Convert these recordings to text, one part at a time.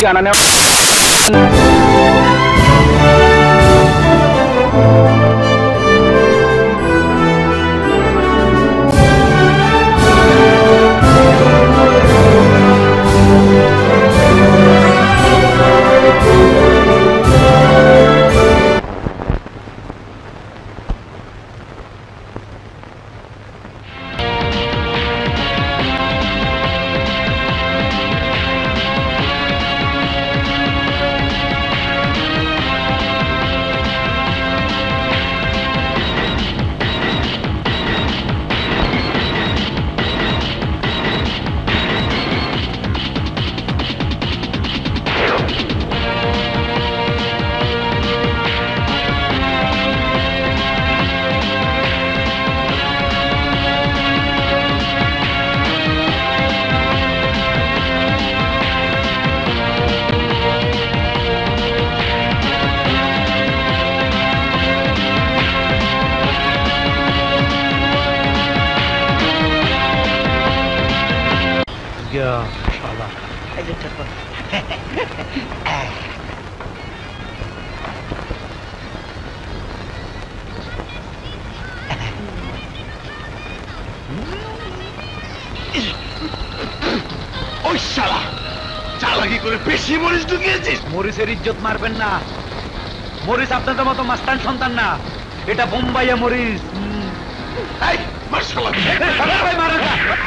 জানা নেওয়া মরিচের ইজ্জত মারবেন না। মরিচ আপনাদের মতো মাস্তান সন্তান না, এটা বোম্বাইয়া মরিচ।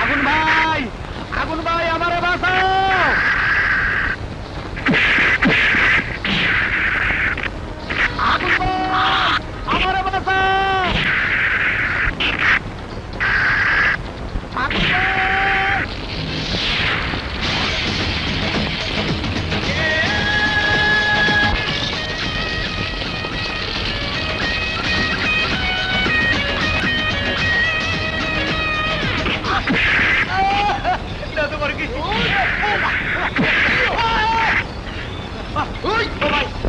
আগুন ভাই, আগুন ভাই, আমারে বাঁচাও। আগুন ভাই, আমারে বাঁচাও। আগুন ভাই।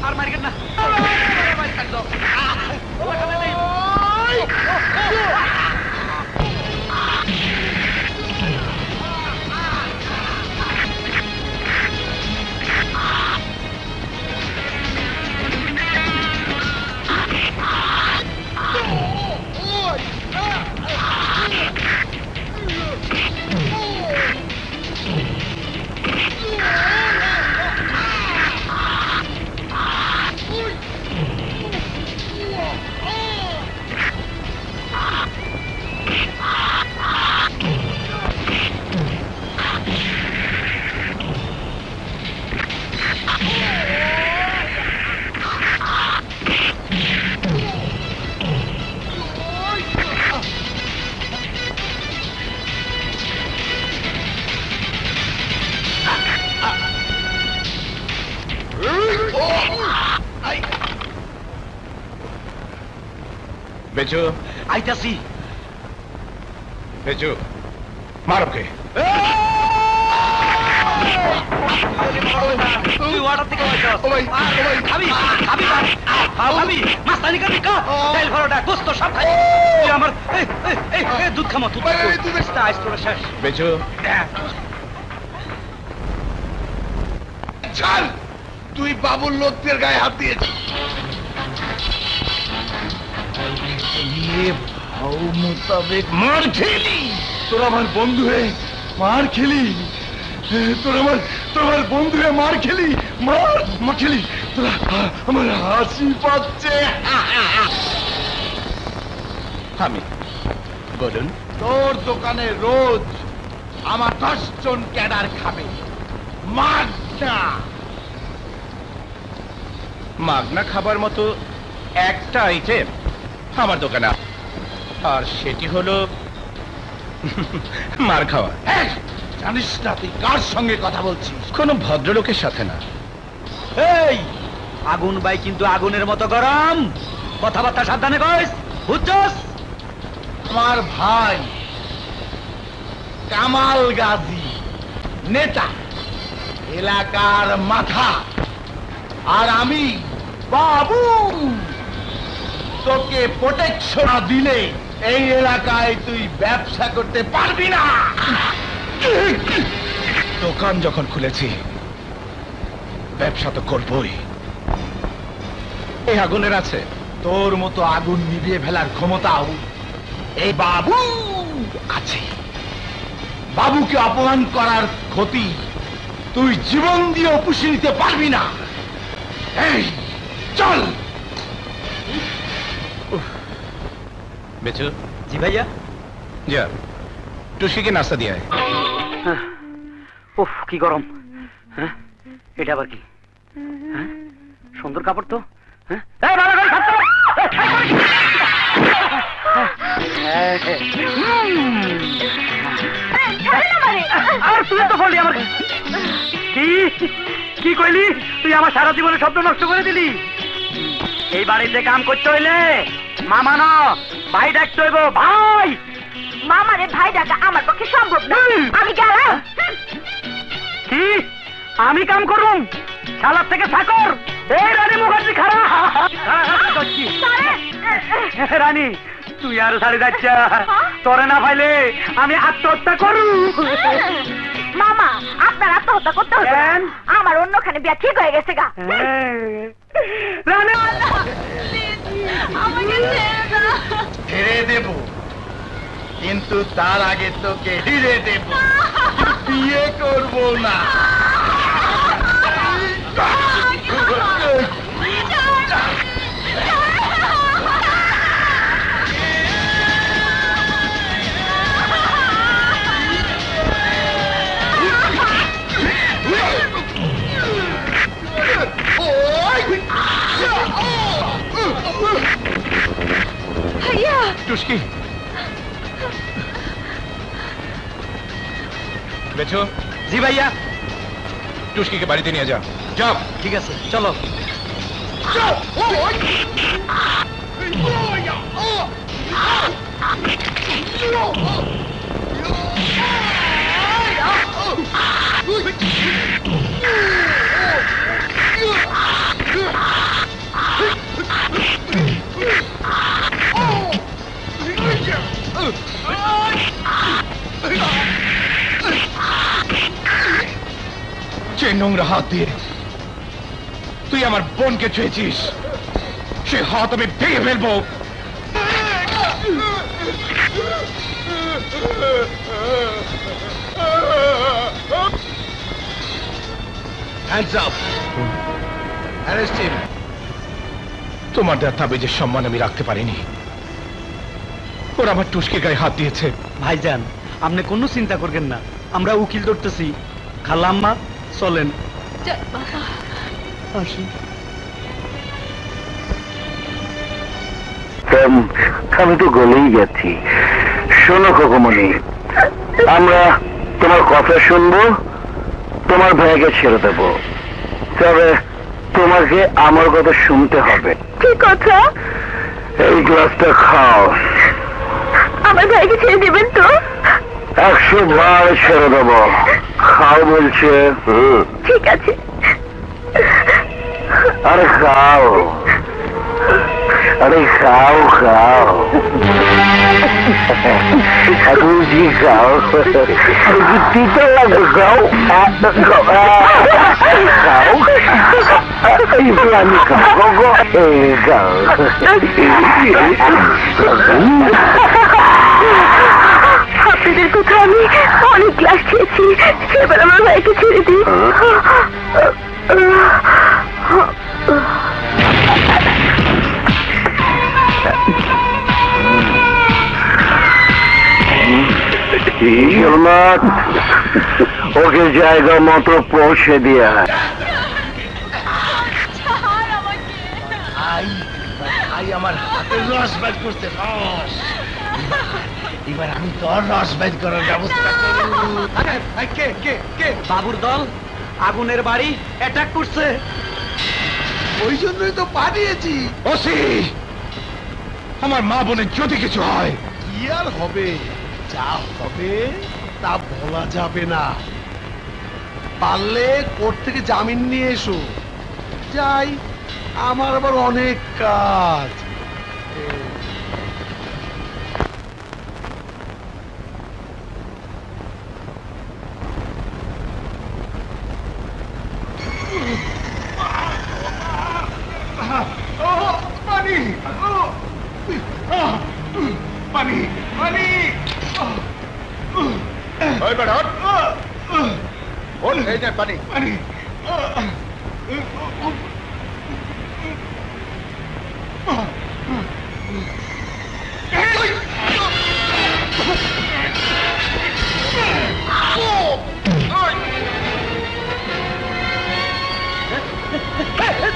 আর মারিকেন না, বেচু আইতাছি। বেচু মারোকে। তুই ওয়াটার থেকে খাবি খাবি খাবি মাস্তানি খাবি কা তেল ভরোটা গোস্ত সব খাই। তুই আমার দুধ খামো, দুধ আইস করে শেষ। বেচু চল, তুই বাবুর লোকদের গায়ে হাত দিয়েছিস। মোতাবেক মার খেলি, তোর আমার বন্ধু হয়ে মার খেলি, তোর আমার বন্ধু হয়ে মার খেলি, মার খেলি, তোরা আমার হাসি পাচ্ছে। আমি বলুন, তোর দোকানে রোজ আমার 10 জন ক্যাডার খাবে মাগনা। মাগনা খাবার মতো একটা আইটেম আমার দোকানে, আর সেটি হলো মার খাওয়া। জানিস না তুই কার সঙ্গে কথা বলছিস? কোনো ভদ্রলোকের সাথে না। এই আগুন ভাই কিন্তু আগুনের মতো গরম, কথাবার্তা সাবধানে কইস, বুঝছস? আমার ভাই কামাল গাজী নেতা, এলাকার মাথা, আর আমি বাবু। তোকে প্রোটেকশন দিলে এই এলাকায় তুই ব্যবসা করতে পারবি না। দোকান যখন খুলেছি ব্যবসা তো করবই। এই আগুনের আছে তোর মতো আগুন নিভিয়ে ফেলার ক্ষমতাও এই বাবু আছে। বাবুকে অপমান করার ক্ষতি তুই জীবন দিয়ে পুষে নিতে পারবি না। এই চল। বেচু, জি ভাইয়া। যা টুসিকে নাস্তা দিয়ে আয়। উফ কি গরম। হ্যাঁ এটা আবার কি? হ্যাঁ সুন্দর কাপড় তো। হ্যাঁ আর তুই তো বললি আমার কি কইলি? তুই আমার সারা জীবনের স্বপ্ন নষ্ট করে দিলি। এই বাড়িতে কাম করতে হইলে মামা না ভাই ডাকতে হইব। ভাই মামারে ভাই ডাকা আমার পক্ষে সম্ভব না। আমি গেলাম। কি আমি কাম করুম? শালার থেকে চাকর। এই রানী মুখার্জি খারাপ। রানী তুই আর শাড়ি যাচ্ছ তোরে না পাইলে আমি আত্মহত্যা করু। মামা আপনার আত্মহত্যা করতে হবে না। আমার অন্যখানে বিয়া ঠিক হয়ে গেছে গা। রানী আমাকে ছেড়ে দাও। ছেড়ে দেব, কিন্তু তার আগে তোকে হিরে দেব। বিয়ে করব না। ভাইয়া টুসকি, বেচু, জি ভাইয়া। টুসকিকে বাড়িতে নিয়ে যা। যাও। ঠিক আছে চলো। যে নোংরা হাত দিয়ে তুই আমার বোনকে ছুঁয়েছিস, সে হাত আমি ভেঙে ফেলবো। Hands up. Arrest him. তোমার দেওয়া তাবিজের সম্মান আমি রাখতে পারিনি। ওরা আমার টুসকির গায়ে হাত দিয়েছে। ভাইজান আপনি কোনো চিন্তা করবেন না, আমরা উকিল ধরতেছি। খালাম্মা চলেন। আসি। আমি তো গলেই যাচ্ছি। শোনো খোকমণি, আমরা তোমার কথা শুনবো, তোমার ভাইকে ছেড়ে দেবো, তবে তোমাকে আমার কথা শুনতে হবে। কি কথা? এই গ্লাসটা খাও। আমার ভাইকে ছেড়ে দেবেন তো? 100 বার ছেড়ে দেবো। খাও বলছে। ঠিক আছে। আরে খাও, আরে খাও খাও, বুঝি খাও। তিতো লাগবে, খাও খাও। এই প্রাণী খাও গো, এই খাও। আপনাদের কথা আমি অনেক গ্লাস খেয়েছি, এবার আমার ভাইকে ছেড়ে দিই। ওকে জায়গা মতো পৌঁছে দিয়া। আমার হাতের রস বাইর করতে রস। এবার আমি তোর রস বাইর করার ব্যবস্থা করব। কে কে কে? বাবুর দল আগুনের বাড়ি অ্যাটাক করছে। ওই জন্যই তো পাঠিয়েছি। ওসি, আমার মা বোনের যদি কিছু হয়। কি আর হবে? যা হবে তা বলা যাবে না। পারলে কোর্ট থেকে জামিন নিয়ে এসো। যাই, আমার আবার অনেক কাজ। বোন, এই নে পানি। পানি।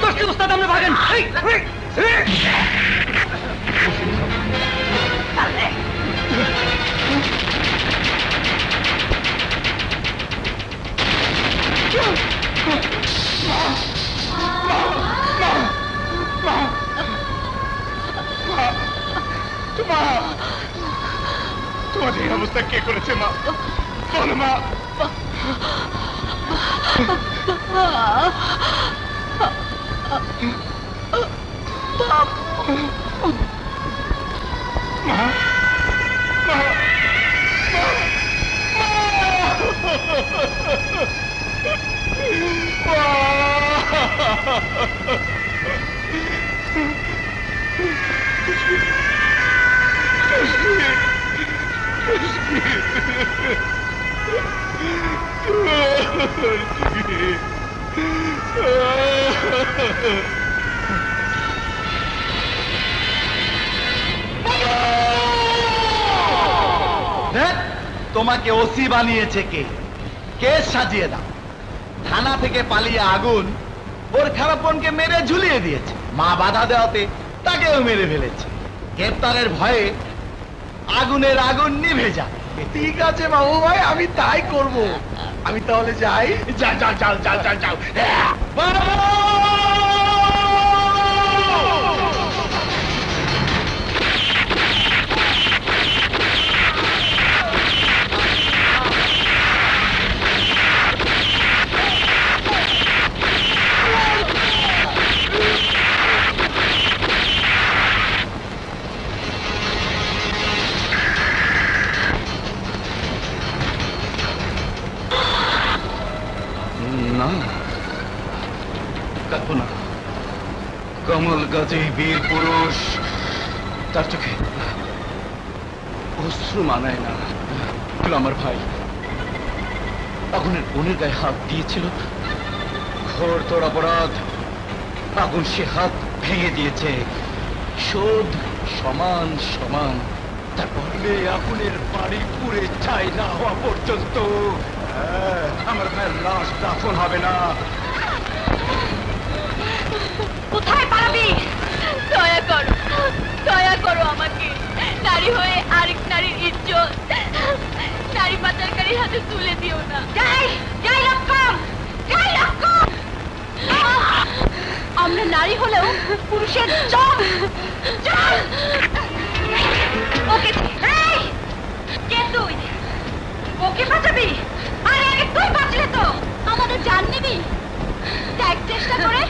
দোস্তি উস্তাদ, আমরা ভাগেন। তোমাদের এই অবস্থা কে করেছে মা? বলো মা। তোমাকে ওসি বানিয়েছে কে? কেস সাজিয়ে দাও। থানা থেকে পালিয়ে আগুন ওর খারাপ বোনকে মেরে ঝুলিয়ে দিয়েছে। মা বাধা দেওয়াতে তাকেও মেরে ফেলেছে। গ্রেপ্তারের ভয়ে আগুনের আগুন নিভে যায়। ঠিক আছে বাবু ভাই, আমি তাই করব। আমি তাহলে যাই। যাও যাও যাও যাও যাও যাও। না, কল্পনা, কমল গজে বীর পুরুষ, তার চোখে অশ্রু মানায় না। আমার ভাই আগুনের বোনের গায়ে হাত দিয়েছিল, ঘোর তোর অপরাধ। আগুন সে হাত ভেঙে দিয়েছে। শোধ সমান সমান। তারপর আগুনের বাড়ি পুড়ে ছাই না হওয়া পর্যন্ত আমার ভাইয়ের লাশ দাফন হবে না। কোথায় পালাবি? দয়া করো আমাকে। নারী হয়ে আরেক নারীর ইজ্জত নারী পাচারকারীর হাতে তুলে দিও না। আমরা নারী হলেও পুরুষের জব। ওকে কে তুই? ওকে বাঁচাবি? আরে আগে তুই বাঁচলে তো আমাদের জান নিবি। দেখ চেষ্টা করে।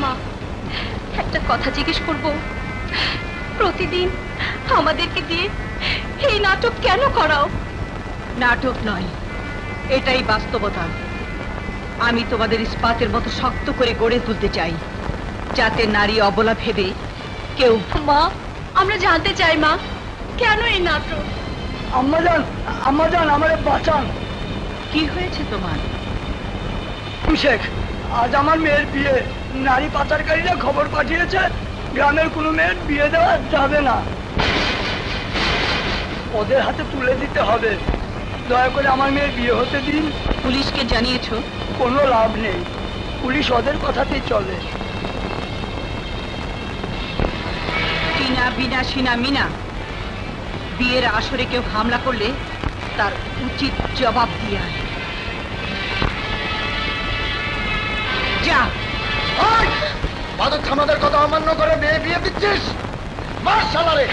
মা, একটা কথা জিজ্ঞেস করব। প্রতিদিন আমাদেরকে দিয়ে এই নাটক কেন করাও? নাটক নয়, এটাই বাস্তবতা। আমি তোমাদের ইস্পাতের মতো শক্ত করে গড়ে তুলতে চাই, যাতে নারী অবলা ভেবে কেউ। মা, আমরা জানতে চাই মা, কেন এই নাটক? আম্মা জান আমারে বাঁচান। কি হয়েছে তোমার? শেখ, আজ আমার মেয়ের বিয়ে। নারী পাচারকারীরা খবর পাঠিয়েছে গ্রামের কোনো মেয়ের বিয়ে দেওয়া যাবে না, ওদের হাতে তুলে দিতে হবে। দয়া করে আমার মেয়ের বিয়ে হতে দিন। পুলিশকে জানিয়েছো? কোনো লাভ নেই, পুলিশ ওদের কথাতেই চলে। টিনা, বিনা, সিনা, মিনা, বিয়ের আসরে কেউ হামলা করলে তার উচিত জবাব দিয়ে আয়। যা। বাদক আমাদের কথা অমান্য করে মেয়ে বিয়ে দিচ্ছিস? মার শালারে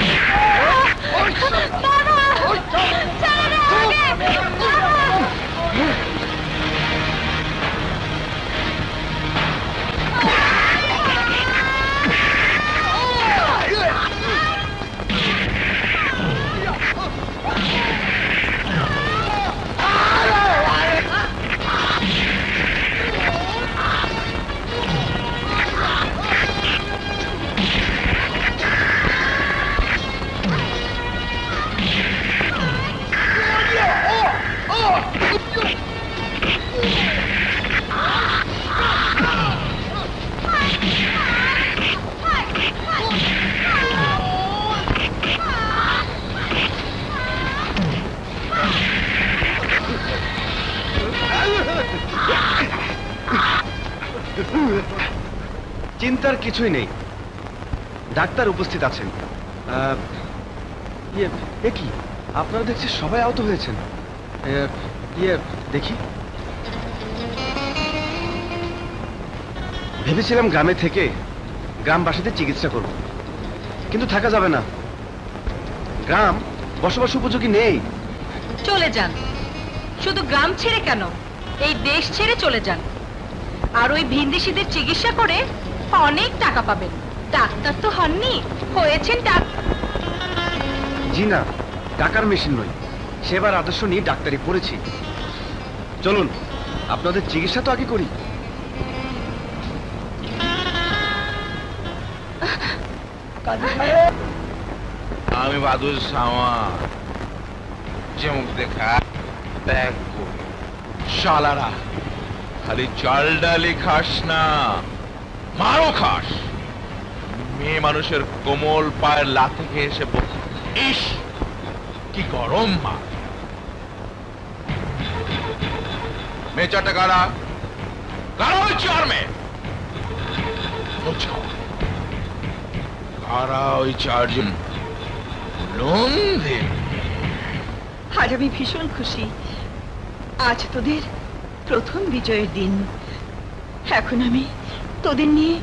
চিন্তার কিছুই নেই, ডাক্তার উপস্থিত আছেন। এ কি, আপনারা দেখছি সবাই আহত হয়েছেন। দেখি, ভেবেছিলাম গ্রামে থেকে গ্রামবাসীদের চিকিৎসা করব, কিন্তু থাকা যাবে না, গ্রাম বসবাস উপযোগী নেই। চলে যান, শুধু গ্রাম ছেড়ে কেন, এই দেশ ছেড়ে চলে যান। আর ওই ভিনদেশীদের চিকিৎসা করে অনেক টাকা পাবেন। ডাক্তার তো হননি, হয়েছেন জি না, টাকার মেশিন নই, সেবার আদর্শ নিয়ে ডাক্তারি পড়েছি। চলুন, আপনাদের চিকিৎসা তো আগে করি। আমি বাদুর সামা যেমন দেখা ত্যাগ করি। শালারা খালি চাল ডালি খাস না, মারও খাস। মেয়ে মানুষের কোমল পায়ের লাথি খেয়ে এসে ইস কি গরম মা। মেয়ে চারটা গাড়া গাড়া ওই চার মেয়ে গাড়া ওই চারজন লোন দে। আজ আমি ভীষণ খুশি, আজ তোদের প্রথম বিজয়ের দিন। এখন আমি তোদের নিয়ে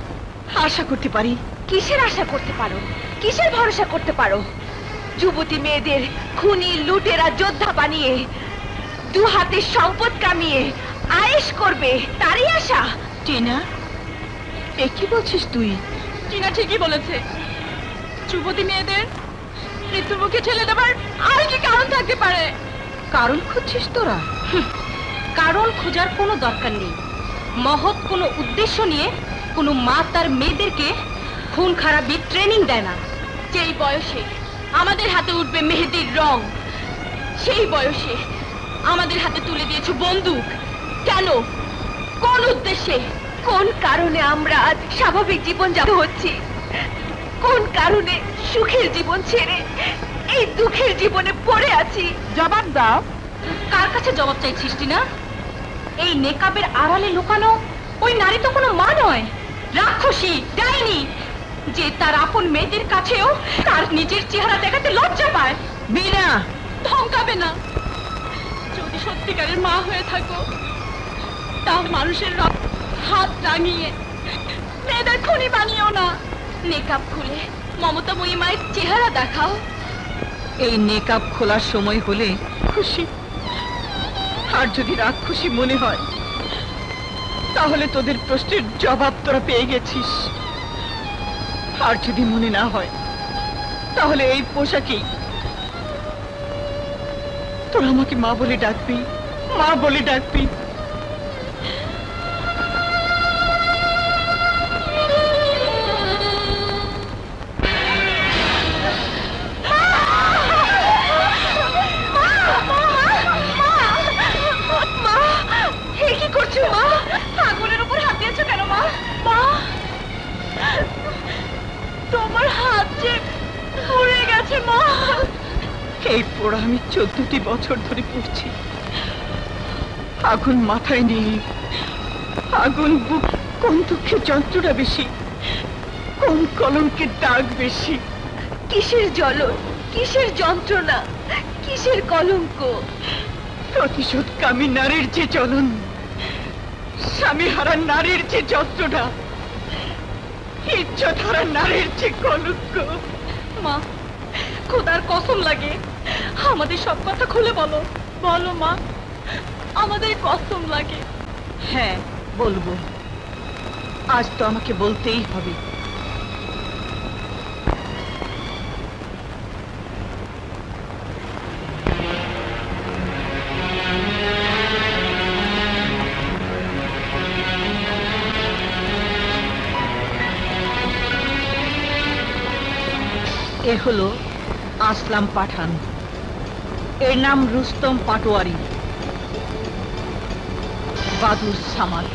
আশা করতে পারি। কিসের আশা করতে পারো, কিসের ভরসা করতে পারো? যুবতী মেয়েদের খুনি লুটেরা যোদ্ধা বানিয়ে দু হাতে সম্পদ কামিয়ে আয়েশ করবে, তারই আশা? টিনা, এ কি বলছিস তুই? টিনা ঠিকই বলেছে, যুবতী মেয়েদের মৃত্যুর মুখে ঠেলে দেবার আর কি কারণ থাকতে পারে? কারণ খুঁজছিস তোরা? কারণ খোঁজার কোনো দরকার নেই। মহৎ কোনো উদ্দেশ্য নিয়ে কোনো মা তার মেয়েদেরকে খুন খারাপি ট্রেনিং দেয় না। যেই বয়সে আমাদের হাতে উঠবে মেহেদির রং, সেই বয়সে আমাদের হাতে তুলে দিয়েছো বন্দুক। কেন, কোন উদ্দেশ্যে, কোন কারণে আমরা আজ স্বাভাবিক জীবন যাপন হচ্ছি? কোন কারণে সুখের জীবন ছেড়ে এই দুঃখের জীবনে পড়ে আছি? জবাব দাও। কার কাছে জবাব চাইছিস না? এই নেকাবের আড়ালে লুকানো ওই নারী তো কোনো মা নয়, রাক্ষসী, ডাইনি, যে তার আপন মেয়েদের কাছেও তার নিজের চেহারা দেখাতে লজ্জা পায়। বিনা, ধমকাবে না। যদি সত্যিকারের মা হয়ে থাকো, তা মানুষের হাত টাঙিয়ে মেয়েদের খুনি বানিও না। নেকাব খুলে মমতাময়ী মায়ের চেহারা দেখাও। এই নেকাব খোলার সময় হলে খুশি, আর যদি রাক্ষসী মনে হয় তাহলে তোদের প্রশ্নের জবাব তোরা পেয়ে গেছিস। আর যদি মনে না হয় তাহলে এই পোশাকেই তোরা আমাকে মা বলে ডাকবি, মা বলে ডাকবি। তোমার হাত যে পুড়ে গেছে মা। এই পোড়া আমি 14টি বছর ধরে পড়ছি। আগুন মাথায় নেই, আগুন বুক। কোন দুঃখের যন্ত্রণা বেশি, কোন কলঙ্কের দাগ বেশি? কিসের জ্বলন, কিসের যন্ত্রণা, কিসের কলঙ্ক? প্রতিশোধকামী নারীর যে জ্বলন, স্বামী হারা নারীর যে যন্ত্রণা, ইজ্জত হারা নারীর যে কলঙ্ক। মা, খোদার কসম লাগে, আমাদের সব কথা খুলে বলো। বলো মা, আমাদের কসম লাগে। হ্যাঁ বলবো, আজ তো আমাকে বলতেই হবে। এ হলো আসলাম পাঠান, এর নাম রুস্তম পাটোয়ারি, বাদুর সামাদ।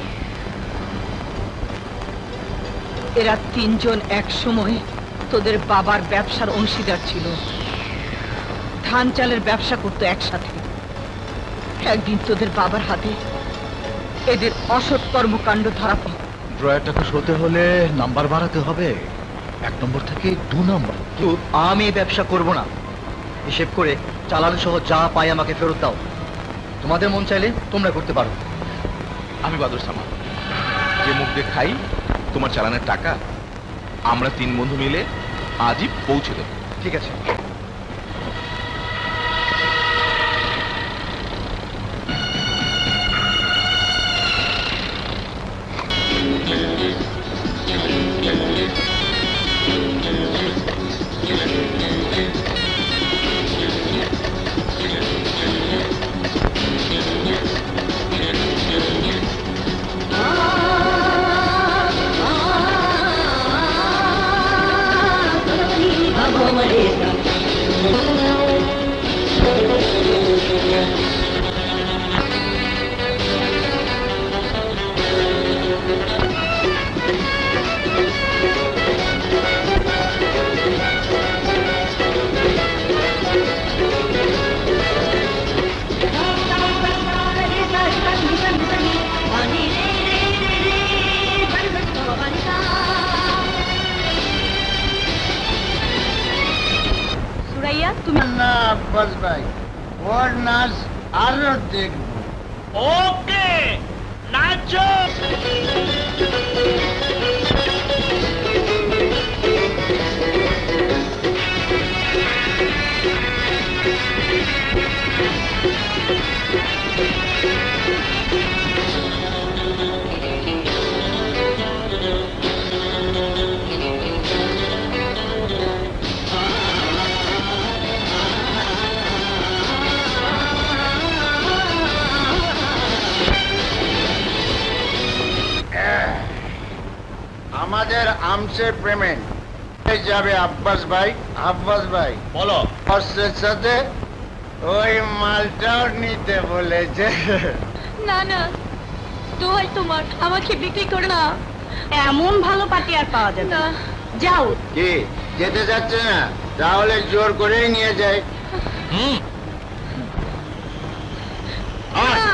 এরা তিনজন এক সময় তোদের বাবার ব্যবসার অংশীদার ছিল, ধান চালের ব্যবসা করতো একসাথে। একদিন তোদের বাবার হাতে এদের অসৎ কর্মকাণ্ড ধরা পড়ে। ড্রয়ারটাকে সরতে হলে নাম্বার বাড়াতে হবে, 1 নম্বর থেকে 2 নম্বর। আমি এই ব্যবসা করব না, হিসেব করে চালান সহ যা পাই আমাকে ফেরত দাও। তোমাদের মন চাইলে তোমরা করতে পারো। আমি বাদুর সামাদ, যে মুখ দিয়ে খাই তোমার চালানের টাকা আমরা 3 বন্ধু মিলে আজই পৌঁছে দেব। ঠিক আছে। সুরাইয়া, তুমি না আব্বাস ভাই, ওর নাচ আরো দেখবো। ওকে, নাচো। আমাদের আমসের পেমেন্ট যাবে আব্বাস ভাই। আব্বাস ভাই বলো। বসের সাথে ওই মালটাও নিতে বলেছে। না না, দোহাই তোমার, আমাকে বিক্রি করে না। এমন ভালো পার্টি আর পাওয়া যাবে না। যাও। কি যেতে যাচ্ছে না? তাহলে জোর করেই নিয়ে যায়। না।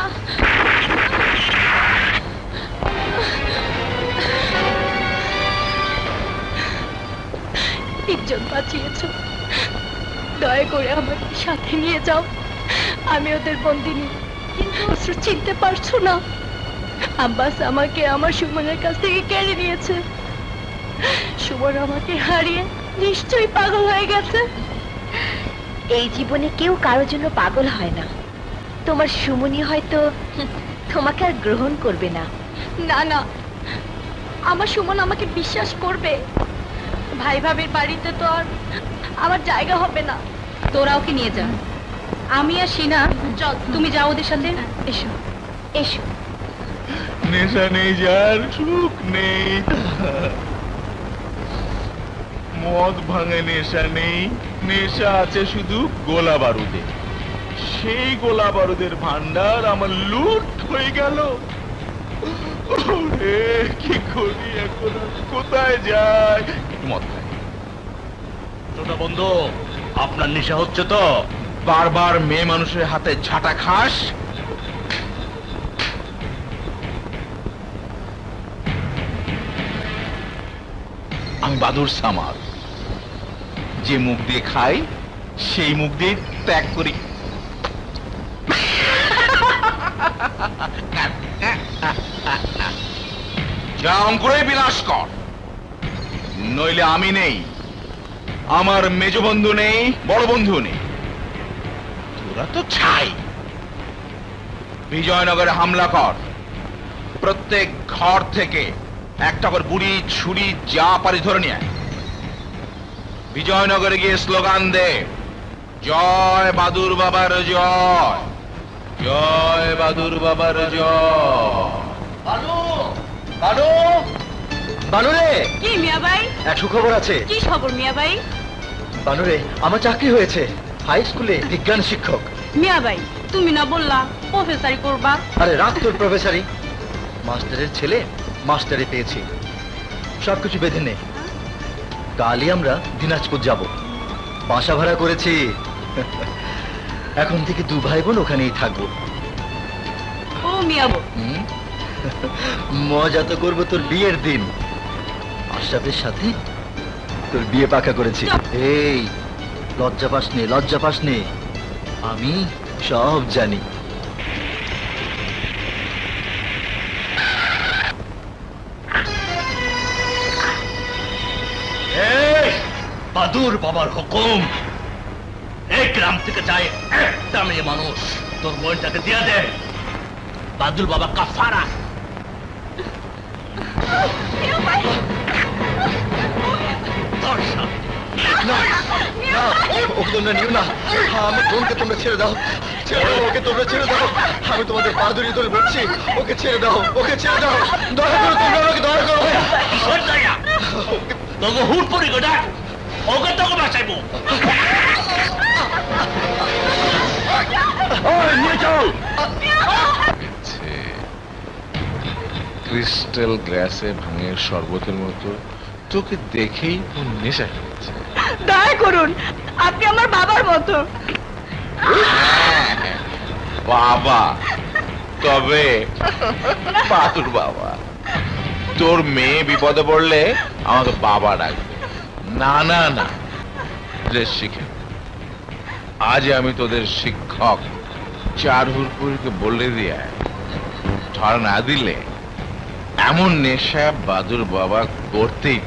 ইজ্জত বাঁচিয়েছো, দয়া করে আমাকে সাথে নিয়ে যাও। আমি ওদের বন্দিনী, কিন্তু অস্ত্র চিনতে পারছো না। আব্বাস আমাকে আমার সুমনের কাছ থেকে কেড়ে নিয়েছে। সুমন আমাকে হারিয়ে নিশ্চয়ই পাগল হয়ে গেছে। এই জীবনে কেউ কারোর জন্য পাগল হয় না। তোমার সুমনি হয়তো তোমাকে আর গ্রহণ করবে না। না না, আমার সুমন আমাকে বিশ্বাস করবে। ভাই ভাবির বাড়িতে তো আর আমার জায়গা হবে না। তোরা ওকে নিয়ে যা, আমি আর সিনা চল, তুমি যাও ওদের সাথে। এসো এসো। নেশা নেই যার, সুখ নেই। মদ ভাঙে নেশা নেই, নেশা আছে শুধু গোলা বারুদে। সেই গোলা বারুদের ভান্ডার আমার লুট হয়ে গেল। ওরে কি করি এখন, কোথায় যাই? একটু মদ খাই। ছোট বন্ধু, আপনার নেশা হচ্ছে তো? বারবার মেয়ে মানুষের হাতে ঝাঁটা খাস। আমি বাদুর সামাদ, যে মুখ দিয়ে খাই সেই মুখ দিয়ে ত্যাগ করি। যা অঙ্কুরে বিনাশ কর, নইলে আমি নেই, আমার মেজ বন্ধু নেই, বড় বন্ধু নেই, তোরা তো ছাই। বিজয়নগরে হামলা কর, প্রত্যেক ঘর থেকে একটা করে বুড়ি ছুরি যা পারি ধরে নিয়ে আয়। বিজয়নগরে গিয়ে স্লোগান দে, জয় বাদুর বাবার জয়, জয় বাদুর বাবার জয়। বানু বানু বানু রে, কি মিয়া ভাই? এক সুখবর আছে। কি খবর মিয়া ভাই? বানু রে, আমার চাকরি হয়েছে হাই স্কুলে বিজ্ঞান শিক্ষক। মিয়া ভাই, তুমি না বললা প্রফেসরি করবা? আরে রাখ তোর প্রফেসরি, মাস্টারের ছেলে মাস্টারি পেয়েছি, সবকিছু বেঁধে নে। কালই আমরা দিনাজপুর যাব, বাসা ভাড়া করেছি। এখন থেকে 2 ভাই বোন ওখানেই থাকবো। ও মিয়া বউ, মজা তো করবো তোর বিয়ের দিন। আশরাফের সাথে তোর বিয়ে পাকা করেছি। এই লজ্জা পাস নে, লজ্জা পাস নে, আমি সব জানি। বাদুর বাবার হুকুম, এই গ্রাম থেকে যায় একটা মেয়ে মানুষ, তোর বোনটাকে দিয়া দে। বাদুর বাবা কাফারা। ওকে তোমরা নিও না, আমার বোনকে তোমরা ছেড়ে দাও, ছেড়ে দাও, ওকে তোমরা ছেড়ে দাও। আমি তোমাদের পা ধরে ধরে বলছি, ওকে ছেড়ে দাও, ওকে ছেড়ে দাও, দয়া করো, তোমরা আমাকে দয়া করো। তোকে হুট পড়ি গোটা, ওকে তোকে বাঁচাইবো। নিয়ে চল। ক্রিস্টাল গ্লাসে ভাঙের শরবতের মতো তোকে দেখেই ওর নেশা হচ্ছে। দয়া করুন, আপনি আমার বাবার মতো। বাবা? তবে বাদুর বাবা, তোর মেয়ে বিপদে পড়লে আমাকে বাবা ডাকবে। না না না, ড্রেস শিখে আজ আমি তোদের শিক্ষক চারুরপুরকে বলে দিয়ে ছাড় না দিলে এমন নেশা বাদুর বাবা করতেই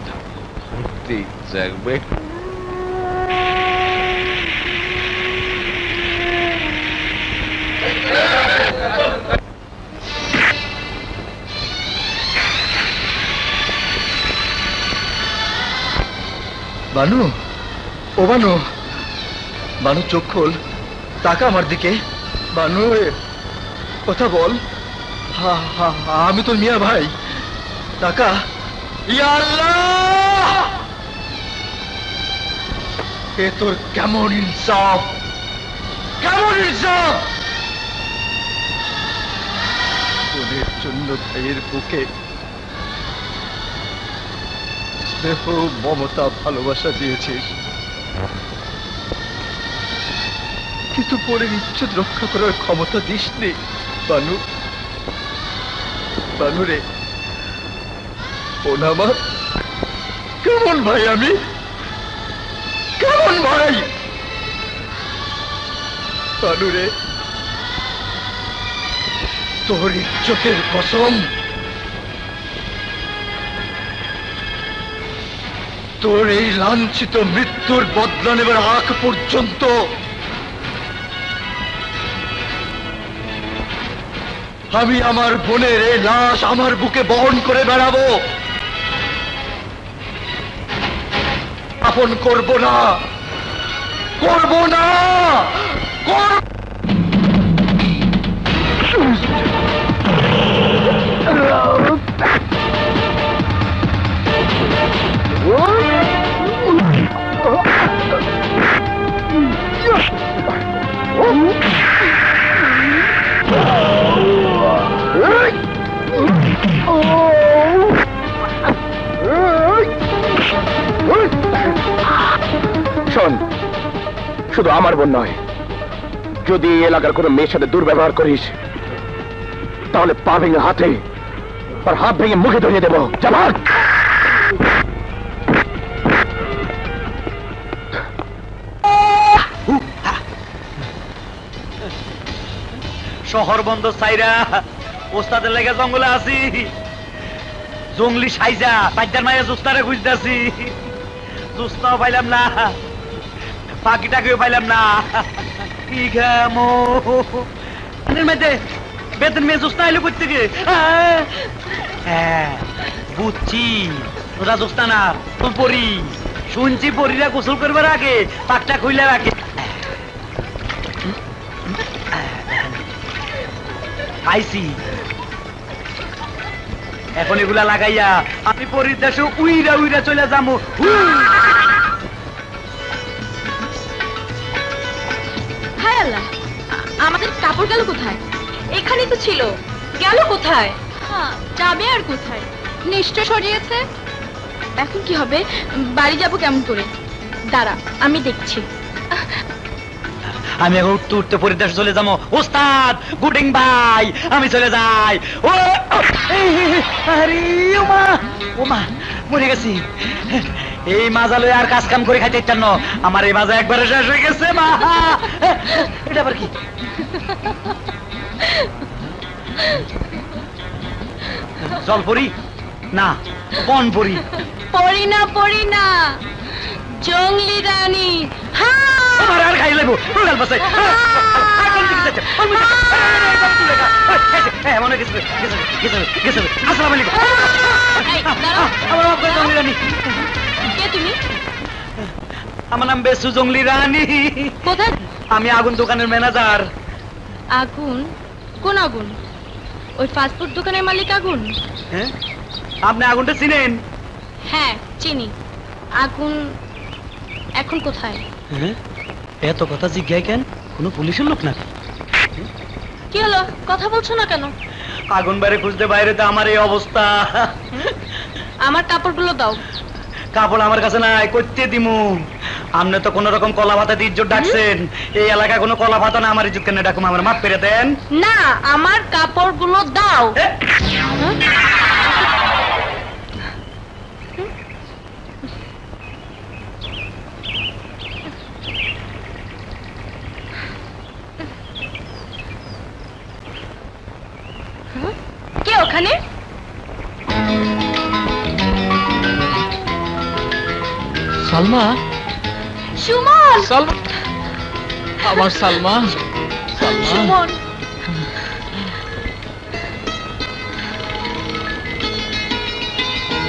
থাকবে। বানু, ও বানু, বানু চোখ খোল, তাকা আমার দিকে। বানু কথা বল, আমি তোর মিয়া ভাই, তাকা। ইয়া আল্লাহ, এ তোর কেমন ইনসাফ, কেমন ইনসাফ! বোনের জন্য ভাইয়ের বুকে স্নেহ, মমতা, ভালোবাসা দিয়েছিস, কিন্তু বোনের ইজ্জত রক্ষা করার ক্ষমতা দিসনি। বানু, বানু রে, আমার কেমন ভাই, আমি কেমন ভাই? বানু রে, তোর ইজ্জতের কসম, তোর এই লাঞ্ছিত মৃত্যুর বদলা নেবার আগ পর্যন্ত আমি আমার বোনের এই লাশ আমার বুকে বহন করে বেড়াবো, আপন করব না, করব না, শোন, শুধু আমার বোন নয়, যদি এই এলাকার কোনো মেয়ের সাথে দুর্ব্যবহার করিস তাহলে পা ভেঙে হাতে আর হাত ভেঙে মুখে ধরিয়ে দেবো। জামাত শহর বন্ধ সাইরা ওস্তাদের লেগে জঙ্গলে আছি, জঙ্গলি সাইজা পাইজার মায়ের জোস্তারে খুঁজতেছি। জুস্তাও পাইলাম না, পাখিটাকেও পাইলাম না। কি খামো মধ্যে বেতন মেয়ে জুস্তা এলো করতে গিয়ে। হ্যাঁ বুঝছি, ওরা জুস্তা না, তোর পরি। শুনছি পরীরা গোসল করবার আগে পাকটা খুলে রাখে। আইসি এখন এগুলা লাগাইয়া আমি পরীর দেশে উইরা উইরা চলে যাবো। হায় আল্লাহ, আমাদের কাপড় গেল কোথায়? এখানেই তো ছিল, গেল কোথায়? হ্যাঁ, যাবে আর কোথায়? নিশ্চয় সরিয়েছে। এখন কি হবে? বাড়ি যাব কেমন করে? দাঁড়া, আমি দেখছি। আমি এখন উঠতে উঠতে পরীর দেশে চলে যাবো। ওস্তাদ গুডিং ভাই, আমি চলে যাই। ও আরে ওমা ওমা, মরে গেছি। এই মাজা লয়ে আর কাজ কাম করে খাইতে ইচ্ছান্ন। আমার এই মাজা একবারে শেষ হয়ে গেছে। মা, এটা আবার কি? জল পরি না, বন পরি। পড়ি না, পড়ি না, জংলি রানী। আমার আর খাই লাগবো রুগাল বাসাই। আসসালামু আলাইকুম। কে তুমি? আমার নাম বেসু জংলি রানী। কোথায়? আমি আগুন দোকানের ম্যানেজার। আগুন? কোন আগুন? ওই ফাস্টফুড দোকানের মালিক আগুন? হ্যাঁ, আপনি আগুনটা চিনেন? হ্যাঁ চিনি। আগুন এখন কোথায়? এত কথা জিজ্ঞাসা কেন? কোনো পুলিশের লোক না? কি হলো, কথা বলছো না কেন? আগুন বাইরে খুঁজতে বাইরে তো আমার এই অবস্থা। আমার কাপড়গুলো দাও। কাপড় আমার কাছে নাই, করতে দিমু। আপনি তো কোন রকম কলা ভাতা দিয়ে ইজ্জত ডাকছেন। এই এলাকায় কোনো কলা ভাতা না, আমার ইজ্জত কেন ডাকুম? আমার মাফ করে দেন। না, আমার কাপড়গুলো দাও। কে ওখানে? সালমা, সুমন। সালমা, আমার সালমা। সুমন,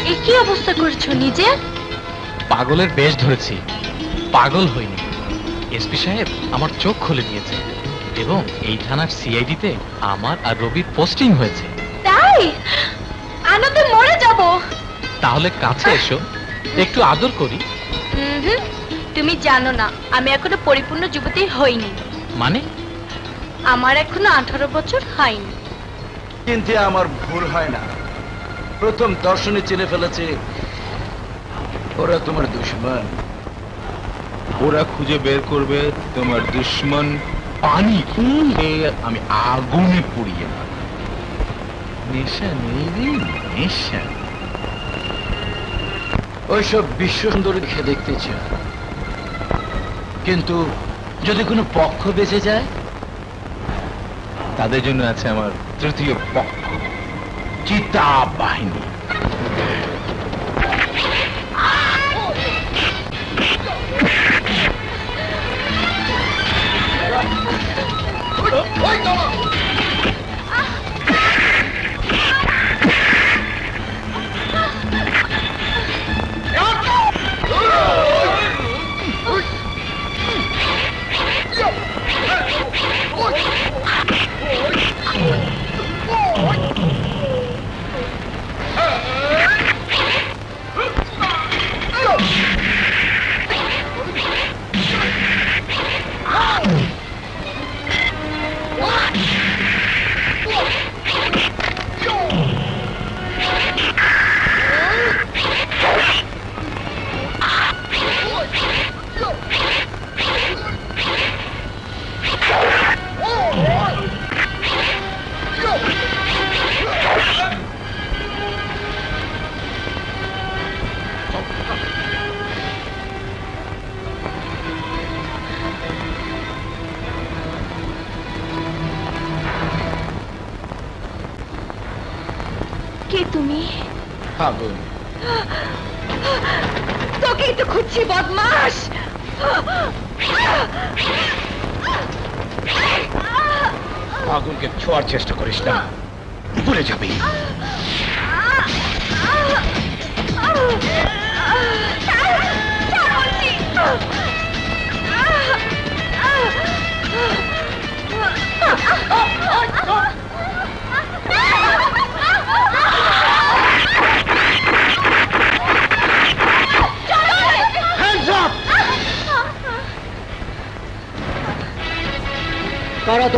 এ কি অবস্থা করেছো নিজে? পাগলের বেশ ধরেছি, পাগল হইনি। এসপি সাহেব আমার চোখ খুলে দিয়েছে এবং এই থানার সিআইডিতে আমার আর রবির পোস্টিং হয়েছে। তাই? আনন্দে মরে যাব। তাহলে কাছে এসো, একটু আদর করি। তুমি জানো না, আমি এখনো পরিপূর্ণ যুবতী হইনি। মানে? আমার এখনো 18 বছর হয়নি। কিন্তু আমার ভুল হয় না, প্রথম দর্শনে চিনে ফেলেছে ওরা তোমার দুশ্মন। ওরা খুঁজে বের করবে তোমার দুশ্মন পানি খেয়ে আমি আগুনে পুড়িয়ে মারব। নেশা নেই রে, নেশা। ওইসব বিশ্ব সুন্দরী দেখে দেখতে চায়, কিন্তু যদি কোনো পক্ষ বেঁচে যায়, তাদের জন্য আছে আমার তৃতীয় পক্ষ, চিতা বাহিনী। কে তুমি? আগুন। তোকে তোকেই তো খুঁজছি বদমাস। আগুনকে ছোঁয়ার চেষ্টা করিস না, ভুলে যাবি।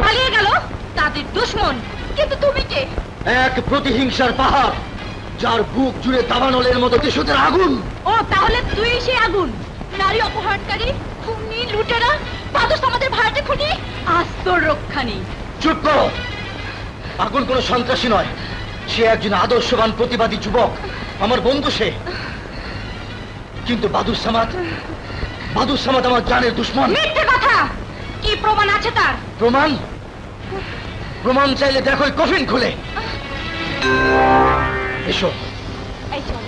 পালিয়ে গেল তাদের দুশ্মন, কিন্তু তুমি কে? এক প্রতিহিংসার পাহাড়, যার বুক জুড়ে দাবানলের মতো দেশদের আগুন। ও তাহলে তুই সেই আগুন, নারী অপহরণকারী, খুনি, লুটেরা, বাদশ আমাদের ভাড়াটে খুনি, আজ তোর রক্ষা নেই। চুপ করো। আগুন কোনো সন্ত্রাসী নয়, সে একজন আদর্শবান প্রতিবাদী যুবক, আমার বন্ধু সে। কিন্তু বাদুর সামাদ আমার জানের দুশ্মন। মিথ্যে কথা, কি প্রমাণ আছে তার? প্রমাণ চাইলে দেখো কফিন খুলে। এসো। এই চল।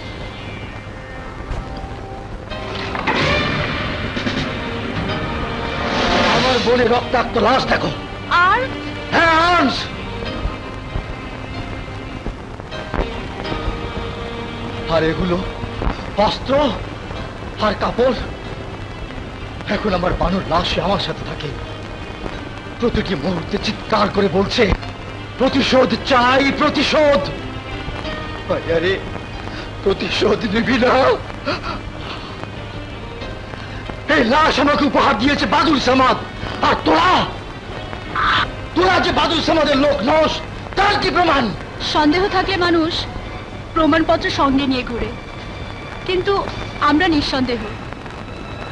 আমার বোনের রক্তাক্ত লাশ দেখো। আর হ্যাঁ আর্মস। আর এগুলো অস্ত্র আর কাপড়। এখন আমার বানুর লাশে আমার সাথে থাকে, প্রতিটি মুহূর্তে চিৎকার করে বলছে প্রতিশোধ চাই, প্রতিশোধ। আরে প্রতিশোধ নিবি না? এই লাশ আমাকে উপহার দিয়েছে বাদুর সামাদ, আর তোরা যে বাদুর সামাদের লোক নস, তার কি প্রমাণ? সন্দেহ থাকলে মানুষ প্রমাণপত্র সঙ্গে নিয়ে ঘুরে, কিন্তু আমরা নিঃসন্দেহ।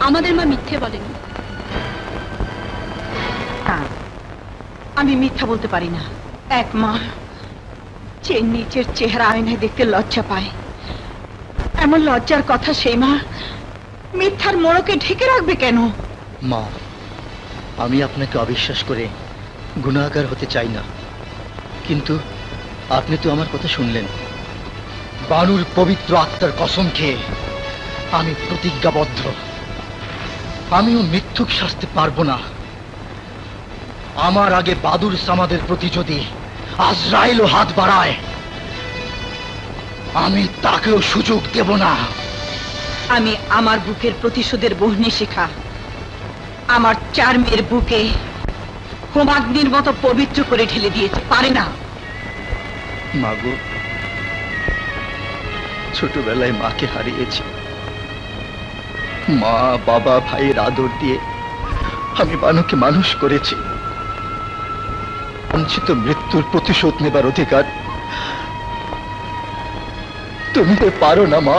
আমাদের মা মিথ্যে বলেনি। আমি মিথ্যা বলতে পারি না। এক মা যে নিজের চেহারা আয়নায় দেখতে লজ্জা পায়, এমন লজ্জার কথা সেই মা মিথ্যার মোড়কে ঢেকে রাখবে কেন? মা, আমি আপনাকে অবিশ্বাস করে গুনাহগার হতে চাই না, কিন্তু আপনি তো আমার কথা শুনলেন। বানুর পবিত্র আত্মার কসম খেয়ে আমি প্রতিজ্ঞাবদ্ধ, আমিও মিথ্যুক শাস্তি পারবো না। আমার আগে বাদুর সামাদের প্রতি যদি আজরাইলও হাত বাড়ায়, আমি তাকেও সুযোগ দেব না। আমি আমার বুকের প্রতিশোধের বহ্নি শিখা আমার 4 মেয়ের বুকে হোমাগ্নির মতো পবিত্র করে ঢেলে দিয়েছে, পারে না। মাগো, ছোটবেলায় মাকে হারিয়েছি। মা, বাবা, ভাইয়ের আদর দিয়ে আমি বানুকে মানুষ করেছি। বঞ্চিত মৃত্যুর প্রতিশোধ নেবার অধিকার তুমি তো পারো না মা।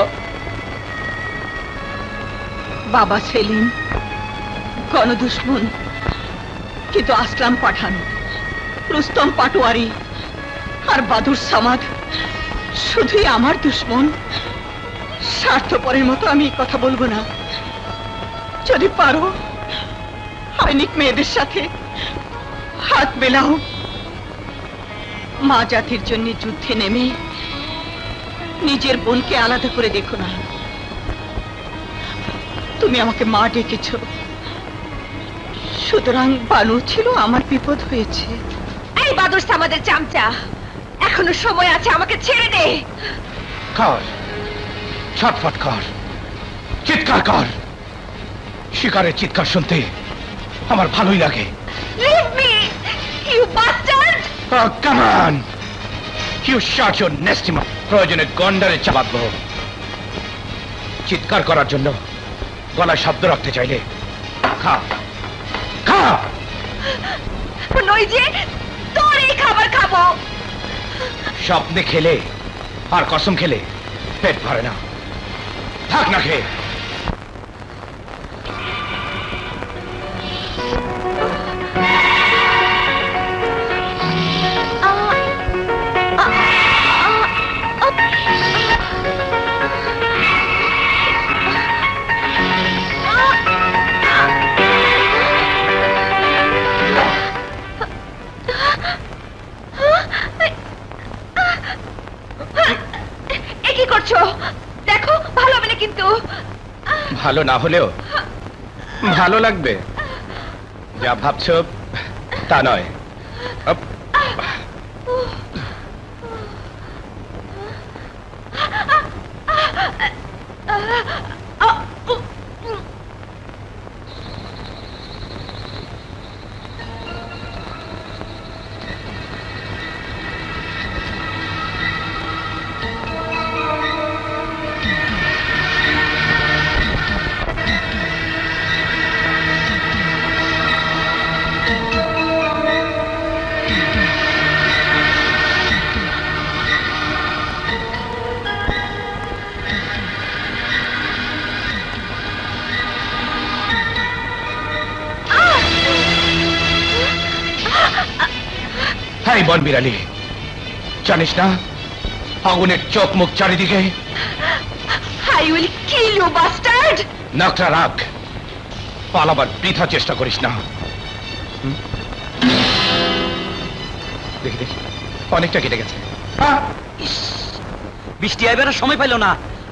বাবা সেলিম গণদুশ্মন, কিন্তু আসলাম পাঠান, রুস্তম পাটোয়ারি আর বাদুর সামাদ শুধুই আমার দুশ্মন। স্বার্থপরের মতো আমি এই কথা বলবো না। যদি পারো সৈনিক মেয়েদের সাথে হাত মেলাও। মা জাতির জন্য যুদ্ধে নেমে নিজের বোনকে আলাদা করে দেখো না। তুমি আমাকে মা ডেকেছ, সুতরাং বানু ছিল আমার বিপদ হয়েছে। এই বাদুর আমাদের চামচা, এখনো সময় আছে, আমাকে ছেড়ে দে। কর, ছটফট কর, চিৎকার কর। শিকারের চিৎকার শুনতে আমার ভালোই লাগে। Leave me, you bastard! Oh, come on! You shot your nasty mouth. প্রয়োজনে গন্ডারে চাপাবো। চিৎকার করার জন্য গলায় শব্দ রাখতে চাইলে খা খা। নই যে তোর এই খাবার খাবো। স্বপ্নে খেলে আর কসম খেলে পেট ভরে না, থাক না খেয়ে। কি করছো? দেখো, ভালো হবে না কিন্তু। ভালো না হলেও ভালো লাগবে। যা ভাবছো তা নয়। এই বন বিড়ালি, জানিস না আগুনের চোখ মুখ চারিদিকে? I will kill you, bastard! নাকটা রাখ, পালাবার বৃথা চেষ্টা করিস না। দেখি দেখি, অনেকটা কেটে গেছে। বৃষ্টি আইবার সময় পাইল না।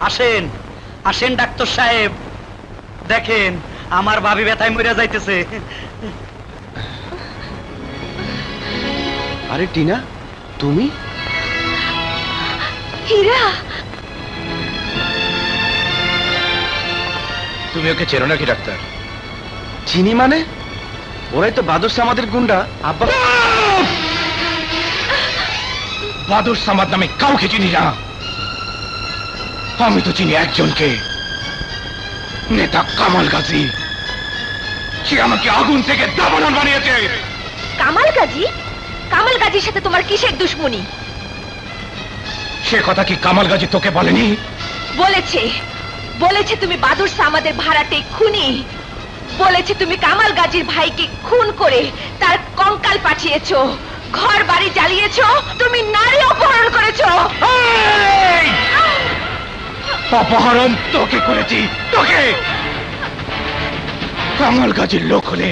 আসেন আসেন ডাক্তার সাহেব, দেখেন আমার ভাবি ব্যথায় মরে যাইতেছে। আরে টিনা, তুমি? হীরা, তুমি ওকে চেনো নাকি ডাক্তার? চিনি মানে? ওরাই তো বাদর আমাদের গুন্ডা। আব্বা, বাদর সামাদ নামে কাউকে চিনি না। আমি তো চিনি একজনকে, নেতা কামাল গাজী। সে আমাকে আগুন থেকে দাবানল বানিয়েছে। কামাল গাজী? কামাল গাজীর সাথে তোমার কিসের দুশ্মনী? সে কথা কি কামাল গাজী তোকে বলেনি? বলেছে, বলেছে তুমি বাদুর সামাদের ভাড়াটে খুনি। বলেছে তুমি কামাল গাজীর ভাইকে খুন করে তার কঙ্কাল পাঠিয়েছো, ঘর বাড়ি জ্বালিয়েছো, তুমি নারী অপহরণ করেছো। অপহরণ তোকে করেছি, তোকে। কামাল গাজীর লোক হলে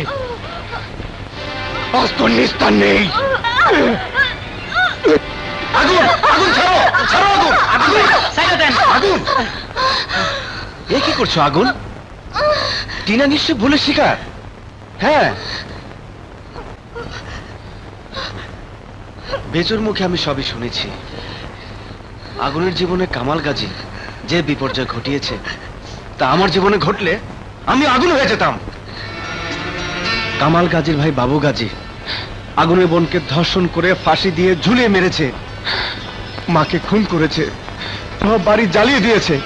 আজ তোর নিস্তার নেই। আগুন, আগুন ছাড়ো, ছাড়ো আগুন, আগুন, আগুন। এ কি করছো আগুন? টিনা নিশ্চয় ভুলের শিকার। হ্যাঁ, বেজুর মুখে আমি সবই শুনেছি। আগুনের জীবনে কামাল গাজী যে বিপর্যয় ঘটিয়েছে, তা আমার জীবনে ঘটলে আমি আগুন হয়ে যেতাম। কামাল গাজীর ভাই বাবু গাজী আগুনের বোনকে ধর্ষণ করে ফাঁসি দিয়ে ঝুলিয়ে মেরেছে, মাকে খুন করেছে, সব বাড়ি জ্বালিয়ে দিয়েছে।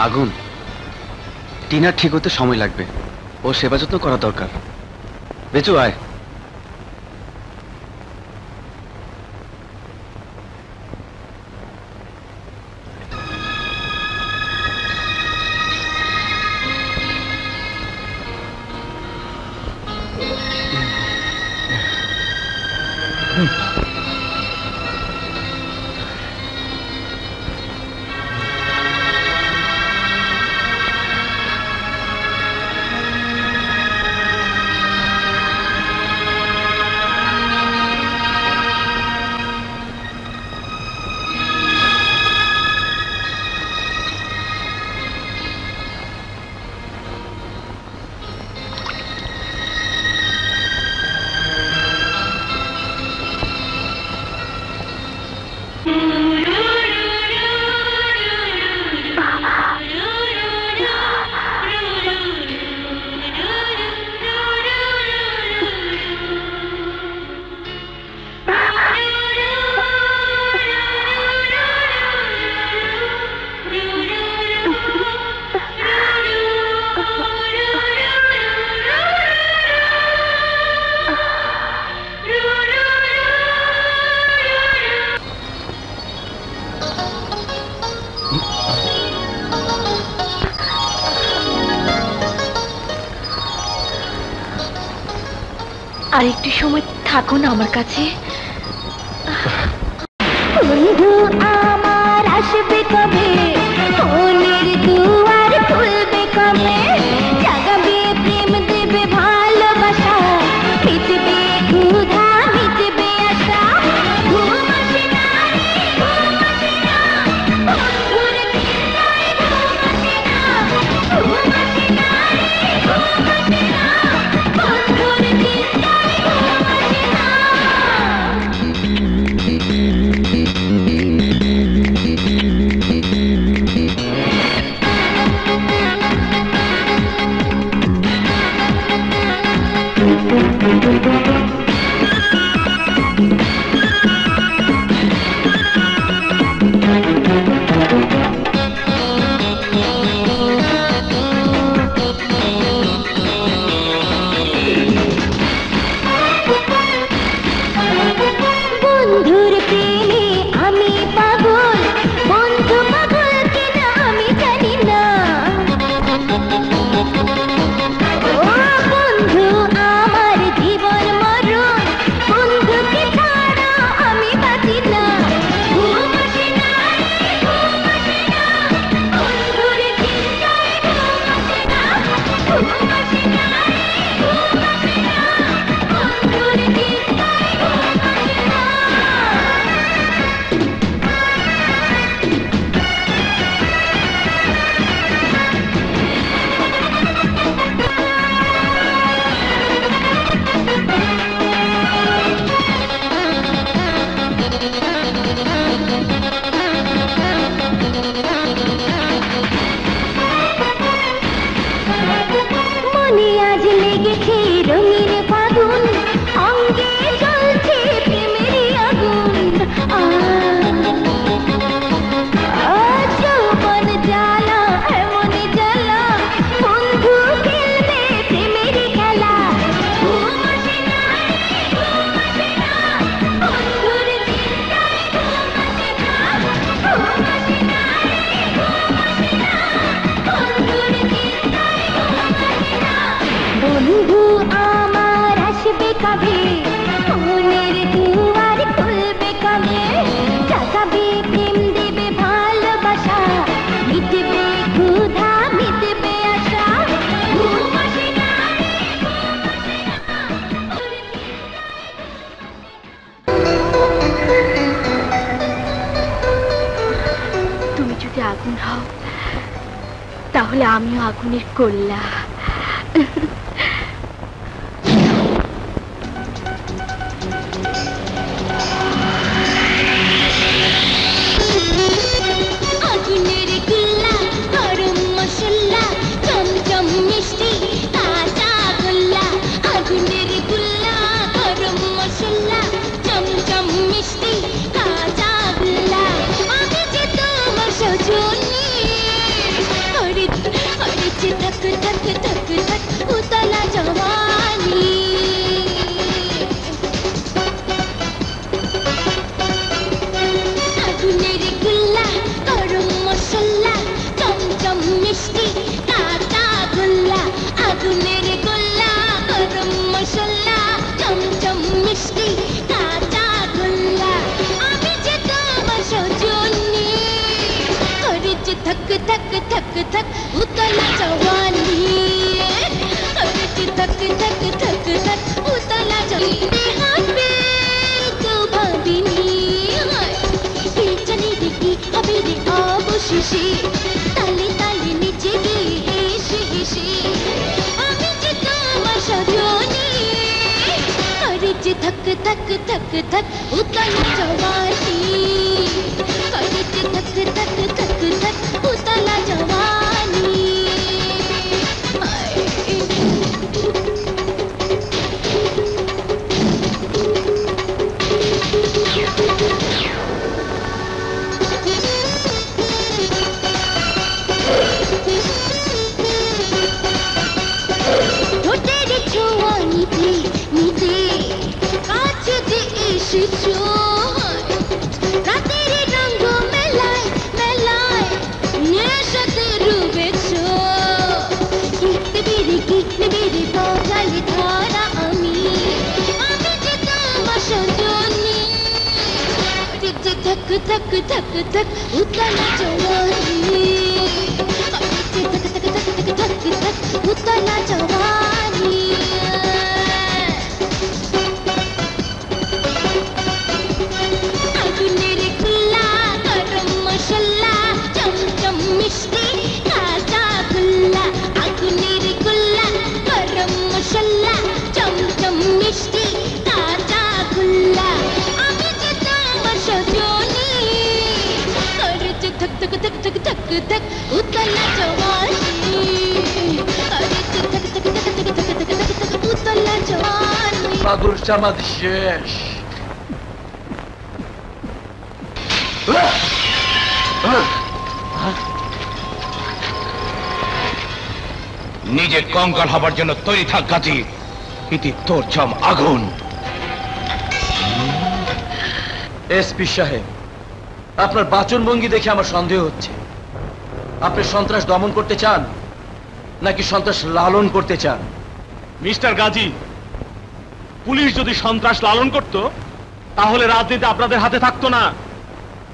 আগুন, টিনা ঠিক হতে সময় লাগবে, ও সেবা যত্ন করা দরকার। বেচু আয়। আর একটু সময় থাকো না আমার কাছে। যদি আগুন হও তাহলে আমিও আগুনের কল্লা। আগুনের গোল্লা গরম মশলা চমচম মিষ্টি তাজা গোল্লা। আগুনের গোল্লা গরম মশলা চমচম মিষ্টি তাজা গোল্লা। আমি যে তোমার সজনী হরেছে থক থক থক থক উতলা জওয়ানি। আগুনের গোল্লা গরম মশলা চমচম মিষ্টি তাজা গোল্লা। আগুনের গোল্লা গরম মশলা চমচম মিষ্টি তাজা গোল্লা। আমি যে তোমার সজনী করেছে থক থক থক থক উতলা জওয়ানি। করেছে থক থক থক থক উতলা জওয়ানি। হবে তো ভাবিনি জানি দেখি হবে রে অবশেষে তালে তালে নিচে গিয়ে এসে এসে। আমি যে তোমার সজনী করেছে থক থক থক থক উতলা জওয়ানি। করেছে থক থক থক থক উতলা জওয়ানি। ঠোঁটের ছোঁয়া নিতে নিতে কাছেতে এসেছো। রাতের রঙ মেলায় মেলায় নেশাতে ডুবেছো। কিতনে বেড়ে বাজালে ধরা আমি। আমি যে তোমার সজনী করেছে থক থক থক থক উতলা জওয়ানি। করেছে থক থক থক থক থক উতলা জওয়ানি। আগুনের গোল্লা গরম মশলা চমচম মিষ্টি তাজা গোল্লা। আগুনের গোল্লা গরম মশলা চমচম মিষ্টি তাজা গোল্লা। আমি যে তোমার সজনী করেছে থক থক থক থক থক থক উতলা জওয়ানি। করেছে থক থক থক থক থক থক থক উতলা জওয়ানি। বাদুর জামাত শেষ। নিজের কঙ্কাল হবার জন্য তৈরি থাক গাজী। ইতি তোর জম আগুন। এসপি সাহেব, আপনার বাচনভঙ্গি দেখে আমার সন্দেহ হচ্ছে। আপনি সন্ত্রাস দমন করতে চান নাকি সন্ত্রাস লালন করতে চান? মিস্টার গাজী, পুলিশ যদি সন্ত্রাস লালন করত তাহলে রাজনীতি আপনাদের হাতে থাকতো না।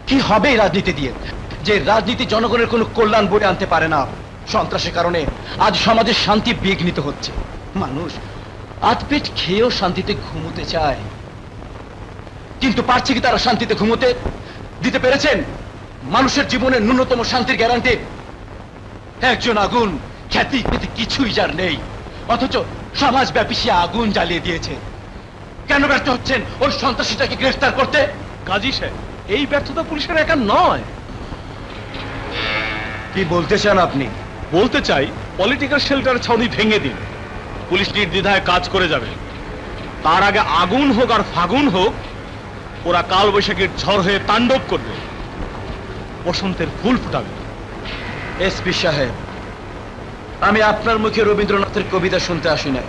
কি হবে এই রাজনীতি দিয়ে, যে রাজনীতি জনগণের কোনো কল্যাণ বয়ে আনতে পারে না? সন্ত্রাসের কারণে আজ সমাজের শান্তি বিঘ্নিত হচ্ছে। মানুষ আধপেট খেয়েও শান্তিতে ঘুমোতে চায়, কিন্তু পারছে কি তারা শান্তিতে ঘুমোতে? দিতে পেরেছেন মানুষের জীবনের ন্যূনতম শান্তির গ্যারান্টি? একজন আগুন খ্যাতি কিছুই যার নেই, অথচ সমাজব্যাপী সে আগুন জ্বালিয়ে দিয়েছে। কেন ব্যর্থ হচ্ছেন ওই সন্ত্রাসীটাকে গ্রেফতার করতে? গাজী সাহেব, এই ব্যর্থতা পুলিশের একা নয়। কি বলতে চান আপনি? বলতে চাই, পলিটিক্যাল শেল্টার ছাউনি ভেঙে দিন, পুলিশ নির্দ্বিধায় কাজ করে যাবে। তার আগে আগুন হোক আর ফাগুন হোক, ওরা কাল বৈশাখীর ঝড় হয়ে তাণ্ডব করবে, বসন্তের ফুল ফুটাবে। এসপি সাহেব, আমি আপনার মুখে রবীন্দ্রনাথের কবিতা শুনতে আসি না।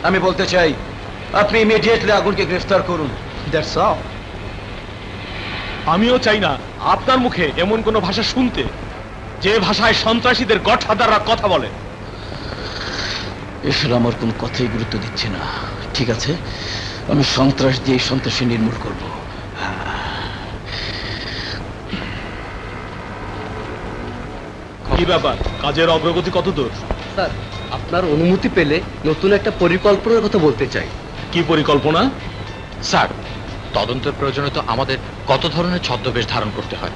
আমি বলতে চাই আপনি ইমিডিয়েটলি আগুনকে গ্রেফতার করুন। That's all. আমিও চাই না আপনার মুখে এমন কোন ভাষা শুনতে যে ভাষায় সন্ত্রাসীদের গডফাদাররা কথা বলে। এসব আমার কোন কথাই গুরুত্ব দিচ্ছে না। ঠিক আছে, আমি সন্ত্রাস দিয়ে সন্ত্রাসী নির্মূল করব। কি ব্যাপার, কাজের অগ্রগতি কত দূর? স্যার, আপনার অনুমতি পেলে নতুন একটা পরিকল্পনার কথা বলতে চাই। কি পরিকল্পনা? স্যার, তদন্তের প্রয়োজনে তো আমাদের কত ধরনের ছদ্মবেশ ধারণ করতে হয়।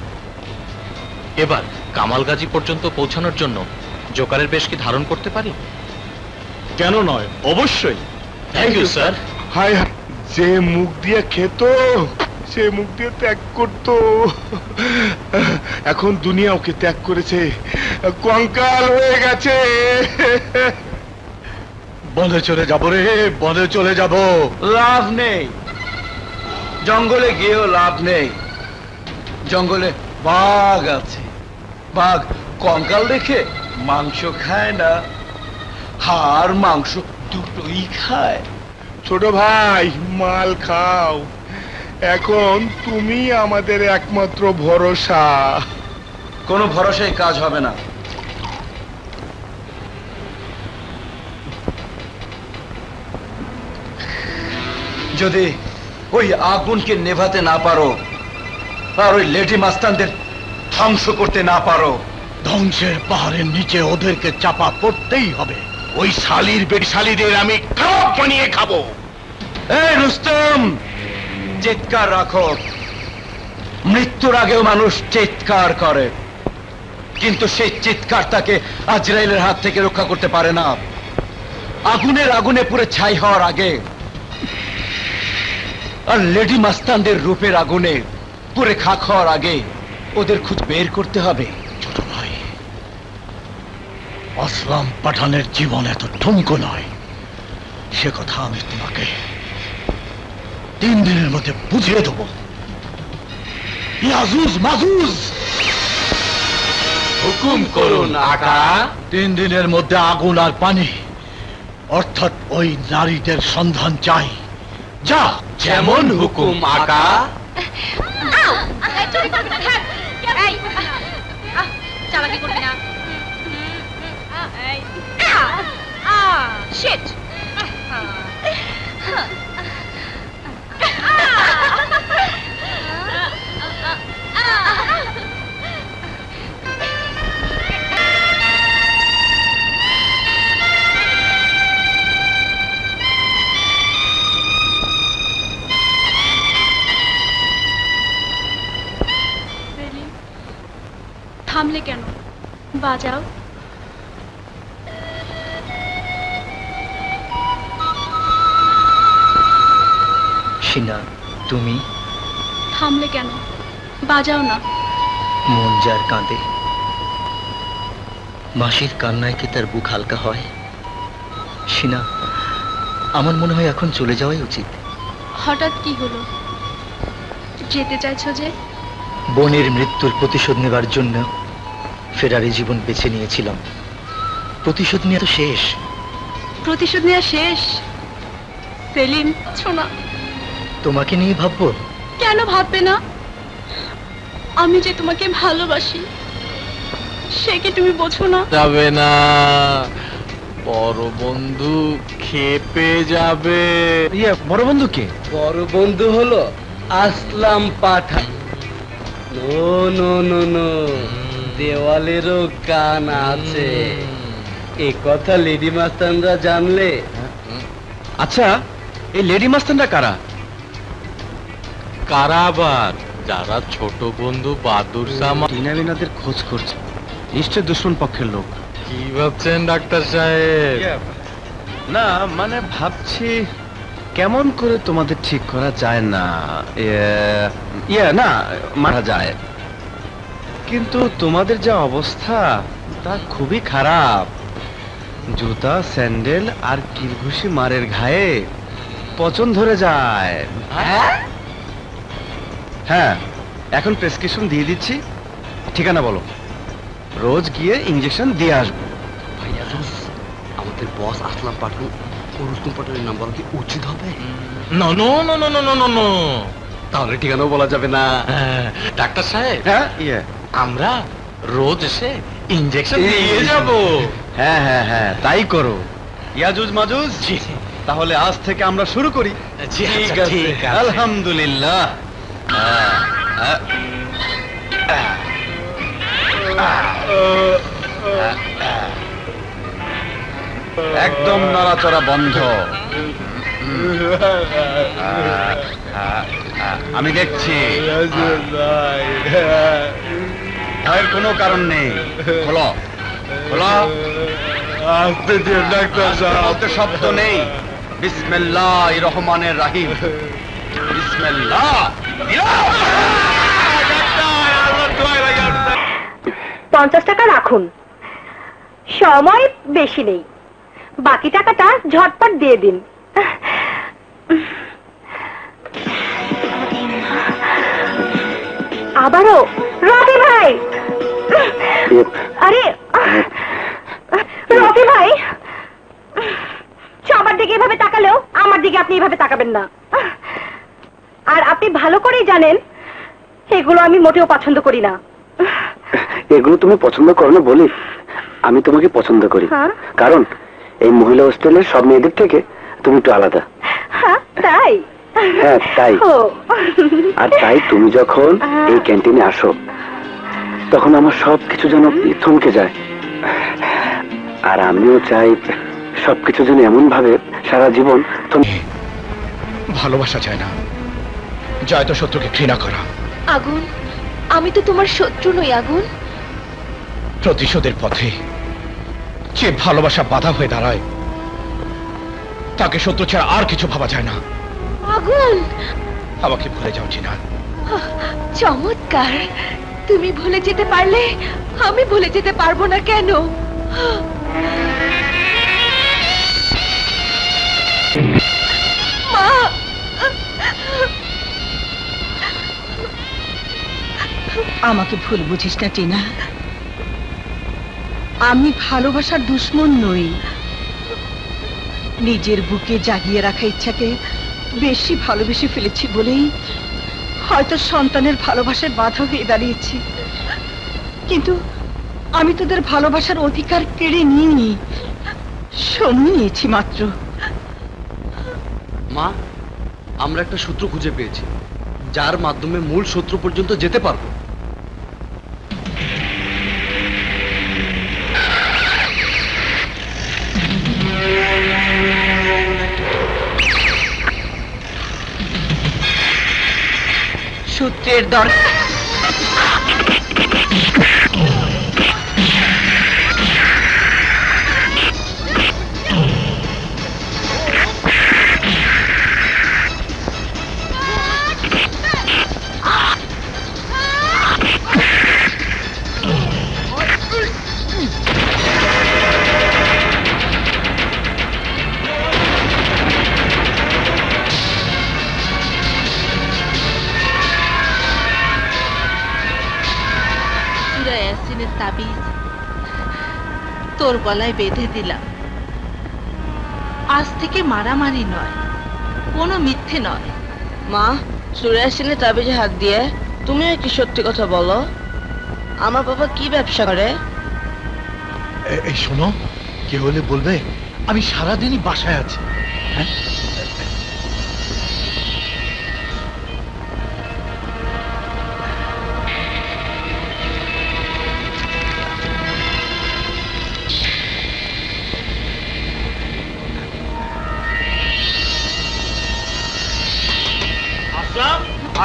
এবার কামালগাজী পর্যন্ত পৌঁছানোর জন্য জোকারের বেশ কি ধারণ করতে পারি? কেন নয়, অবশ্যই। Thank you sir. হায় হায়, যে মুখ দিয়ে খেত সে মুখ দিয়ে ত্যাগ করত, এখন দুনিয়া ওকে ত্যাগ করেছে, কঙ্কাল হয়ে গেছে। বনে চলে যাব রে, বনে চলে যাব। লাভ নেই, জঙ্গলে গিয়েও লাভ নেই। জঙ্গলে বাঘ আছে, বাঘ কঙ্কাল দেখে মাংস খায় না, হাড় মাংস দুটোই খায়। ছোট ভাই, মাল খাও, এখন তুমি আমাদের একমাত্র ভরসা। কোনো ভরসায় কাজ হবে না। যদি ওই আগুনকে নেভাতে না পারো আর ওই লেডি মাস্তানদের ধ্বংস করতে না পারো, ধ্বংসের পাহাড়ের নিচে ওদেরকে চাপা পড়তেই হবে। ওই শালির বেশালিদের আমি কাবাব বানিয়ে খাবো। এই রুস্তম, চিৎকার রাখো। মৃত্যুর আগেও মানুষ চিৎকার করে, কিন্তু সেই চিৎকার তাকে আজরাইলের হাত থেকে রক্ষা করতে পারে না। আগুনের আগুনে পুড়ে ছাই হওয়ার আগে আর লেডি মাস্তানদের রূপের আগুনে পুড়ে খাক হওয়ার আগে ওদের খুঁজ বের করতে হবে। ছোট ভাই, আসলাম পাঠানের জীবন এত ঠুনকো নয়, সে কথা আমি তোমাকে 3 দিনের মধ্যে বুঝিয়ে দেব। ইয়াজুজ মাজুজ, হুকুম করুন আকা। 3 দিনের মধ্যে আগুন আর পানি, অর্থাৎ ওই নারীদের সন্ধান চাই। যা। যেমন হুকুম আকা। চালাকি করবি না। শিট। থামলে কেন? বাজাও। সিনা, তুমি থামলে কেন? বাজাও না। মন যার কাঁদে, মাসির কান্নায় কি তার বুক হালকা হয়? সিনা, আমার মনে হয় এখন চলে যাওয়াই উচিত। হঠাৎ কি হলো? যেতে চাইছো যে? বোনের মৃত্যুর প্রতিশোধ নেবার জন্য ফেরারি জীবন বেছে নিয়েছিলাম। প্রতিশোধ নেওয়া তো শেষ। প্রতিশোধ নেওয়া শেষ? সেলিম, শোনা। তোমাকে নিয়ে ভাববো? কেন ভাববে না? আমি যে তোমাকে ভালোবাসি সে কি তুমি বোঝো না? যাবে না, বড় বন্ধু খেপে যাবে। বড় বন্ধু কে? বড় বন্ধু হলো আসলাম পাঠান। নো নো নো নো, দেওয়ালেরও কান আছে, এ কথা লেডি মাস্তানরা জানলে। আচ্ছা, এই লেডি মাস্তানরা কারা? কারাবার যারা ছোট বন্ধু বাদুর সামা টিনা বিনাদের খোঁজ করছে, নিশ্চয় দুশ্মন পক্ষের লোক। কি ভাবছেন ডাক্তার সাহেব? না মানে ভাবছি কেমন করে তোমাদের ঠিক করা যায় না, না মারা যায়, কিন্তু তোমাদের যা অবস্থা তা খুবই খারাপ। জুতা, স্যান্ডেল আর কিলঘুষি মারের ঘায়ে পচন ধরে যায়। হ্যাঁ, এখন প্রেসক্রিপশন দিয়ে দিচ্ছি, ঠিকানা বলো, রোজ গিয়ে ইঞ্জেকশন দিয়ে আসবো। ভাইয়া আমাদের বস আসলাম পাঠান ও রুস্তম পাঠানের নাম্বার কি উচিত হবে? No no no no no no no no, তাহলে ঠিকানাও বলা যাবে না। ডাক্তার সাহেব, হ্যাঁ আমরা রোজ এসে ইনজেকশন দিয়ে যাব। হ্যাঁ হ্যাঁ হ্যাঁ, তাই করো। ইয়াজুজ মাজুজ, তাহলে আজ থেকে আমরা শুরু করি। ঠিক আছে। আলহামদুলিল্লাহ। একদম নড়াচড়া বন্ধ। আমি দেখছি। ভয়ের কোনো কারণ নেই। খোলো খোলো। আসতে দিন ডাক্তার সাহেব। বলতে শব্দ নেই। বিসমিল্লাহির রহমানির রহিম। বিসমিল্লাহ। 50 টাকা রাখুন, সময় বেশি নেই, বাকি টাকাটা ঝটপট দিয়ে দিন। আবারও রবি ভাই, আরে রবি ভাই, সবার দিকে এভাবে তাকালেও আমার দিকে আপনি এভাবে তাকাবেন না। আর আপনি ভালো করেই জানেন এগুলো আমি মোটেও পছন্দ করি না। এগুলো তুমি পছন্দ করো না বলি আমি তোমাকে পছন্দ করি, কারণ এই মহিলা হোস্টেলের সব মেয়েদের থেকে তুমি একটু আলাদা। তাই? হ্যাঁ তাই। আর তাই তুমি যখন এই ক্যান্টিনে আসো তখন আমার সবকিছু যেন থমকে যায়। আর আমিও চাই সবকিছু যেন এমন ভাবে সারা জীবন। ভালোবাসা চায় না, জয় তো শত্রুকে ঘৃণা করা। আগুন, আমি তো তোমার শত্রু নই আগুন। প্রতিশোধের পথে যে ভালোবাসা বাধা হয়ে দাঁড়ায় তাকে শত্রু ছাড়া আর কিছু ভাবা যায় না। আগুন, আমাকে ভুলে যাও জিনা। চমৎকার, তুমি ভুলে যেতে পারলে আমি ভুলে যেতে পারবো না কেন? মা, আমাকে ভুল বুঝিস না টিনা, আমি ভালোবাসার দুশ্মন নই। নিজের বুকে জাগিয়ে রাখা ইচ্ছাকে বেশি ভালোবেসে ফেলেছি বলেই হয়তো সন্তানের ভালোবাসার বাধা হয়ে দাঁড়িয়েছি। কিন্তু আমি তোদের ভালোবাসার অধিকার কেড়ে নিইনি, সময় নিয়েছি মাত্র। মা, আমরা একটা সূত্র খুঁজে পেয়েছি যার মাধ্যমে মূল শত্রু পর্যন্ত যেতে পারবো। সূত্রের দরকার তাবিজ তোর গলায় বেঁধে দিলাম। আজ থেকে মারামারি নয়, কোনো মিথ্যে নয়। মা, সুরেশিনের তাবিজে হাত দিয়ে তুমিও কি সত্যি কথা বলো? আমার বাবা কি ব্যবসা করে? এই শোনো, কে হলে বলবে আমি সারাদিনই বাসায় আছি। হ্যাঁ,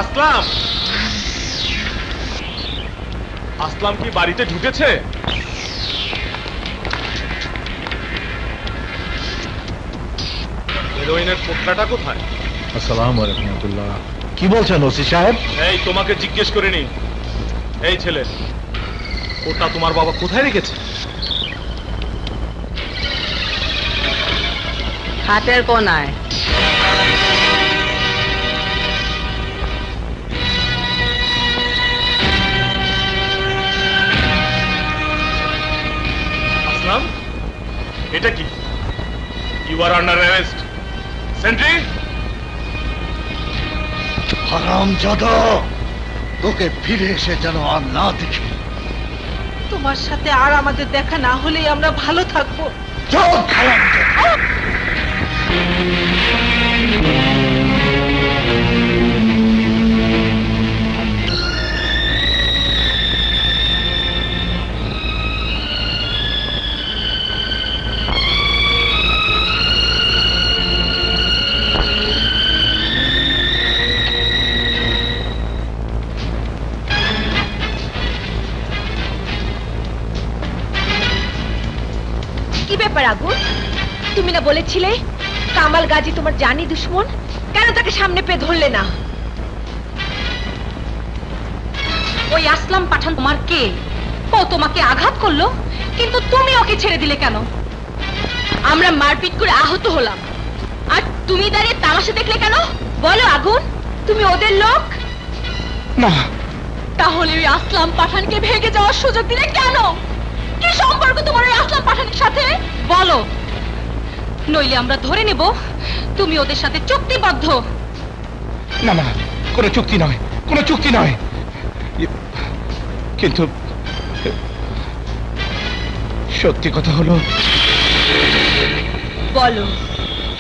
আসলাম, আসলাম কি বাড়িতে ঢুকেছে? হেরোইনের পোটলাটা কোথায়? আসসালামু আলাইকুম রাহমাতুল্লাহ। কি বলছেন ওসি সাহেব? এই তোমাকে জিজ্ঞেস করিনি। এই ছেলে, ওটা তোমার বাবা কোথায় রেখেছে? হাতের কোনায়। আসলাম, এটা কি? You are under arrest. Sentry! হারামজাদা, তোকে ফিরে এসে যেন আর না দেখি। তোমার সাথে আর আমাদের দেখা না হলেই আমরা ভালো থাকবো। চল হারামজাদা। ব্যাপার আগুন? তুমি না বলেছিলে কামাল গাজী তোমার জানি দুশ্মন? কেন তাকে সামনে পেয়ে ধরলে না? ওই আসলাম পাঠান তোমার কে? ও তোমাকে আঘাত করলো, কিন্তু তুমি ওকে ছেড়ে দিলে কেন? আমরা মারপিট করে আহত হলাম, আর তুমি দাঁড়িয়ে তামাশা দেখলে কেন? বলো আগুন, তুমি ওদের লোক? না। তাহলে ওই আসলাম পাঠানকে ভেগে যাওয়ার সুযোগ দিলে কেন? কি সম্পর্ক তোমার ওই আসলাম পাঠানের সাথে? বলো, নইলে আমরা ধরে নেব তুমি ওদের সাথে চুক্তিবদ্ধ। না না, কোনো চুক্তি নয়, কোনো চুক্তি নয়। কিন্তু সত্যি কথা হলো। বলো,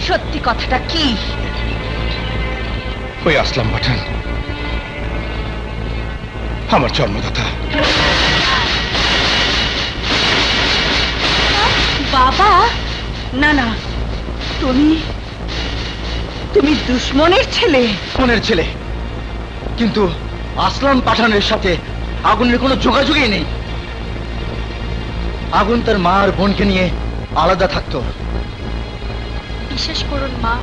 সত্যি কথাটা কি? ওই আসলাম পাঠান আমার জন্মদাতা। বাবা, না না, তুমি দুশ্মনের ছেলে। দুশ্মনের ছেলে, কিন্তু আসলাম পাঠানের সাথে আগুনের কোনো যোগাযোগই নেই। আগুন তার মা আর বোনকে নিয়ে আলাদা থাকতো। বিশ্বাস করুন মা,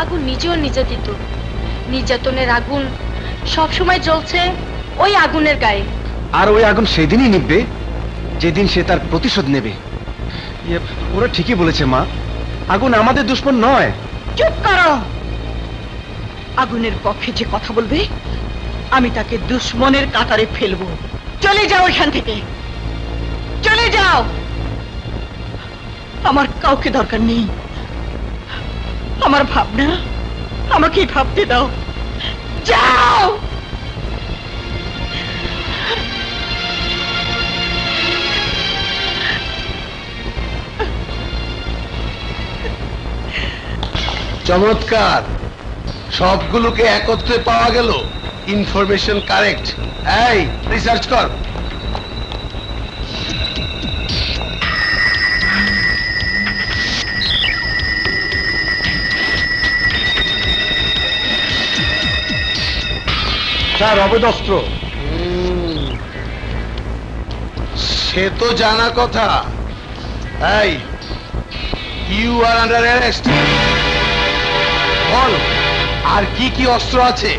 আগুন নিজেও নির্যাতিত। নির্যাতনের আগুন সবসময় জ্বলছে ওই আগুনের গায়ে। আর ওই আগুন সেদিনই নিভবে যেদিন সে তার প্রতিশোধ নেবে। ওরা ঠিকই বলেছে মা, আগুন আমাদের দুশ্মন নয়। চুপ করো! আগুনের পক্ষে যে কথা বলবে আমি তাকে দুশ্মনের কাতারে ফেলবো। চলে যাও এখান থেকে, চলে যাও। আমার কাউকে দরকার নেই। আমার ভাবনা আমাকেই ভাবতে দাও। যাও। চমৎকার, সবগুলোকে একত্রে পাওয়া গেল। Information correct. এই রিসার্চ কর। স্যার, অবৈধ অস্ত্র। সে তো জানা কথা। এই, ইউ আর আন্ডার অ্যারেস্ট। বল, আর কি কি অস্ত্র আছে?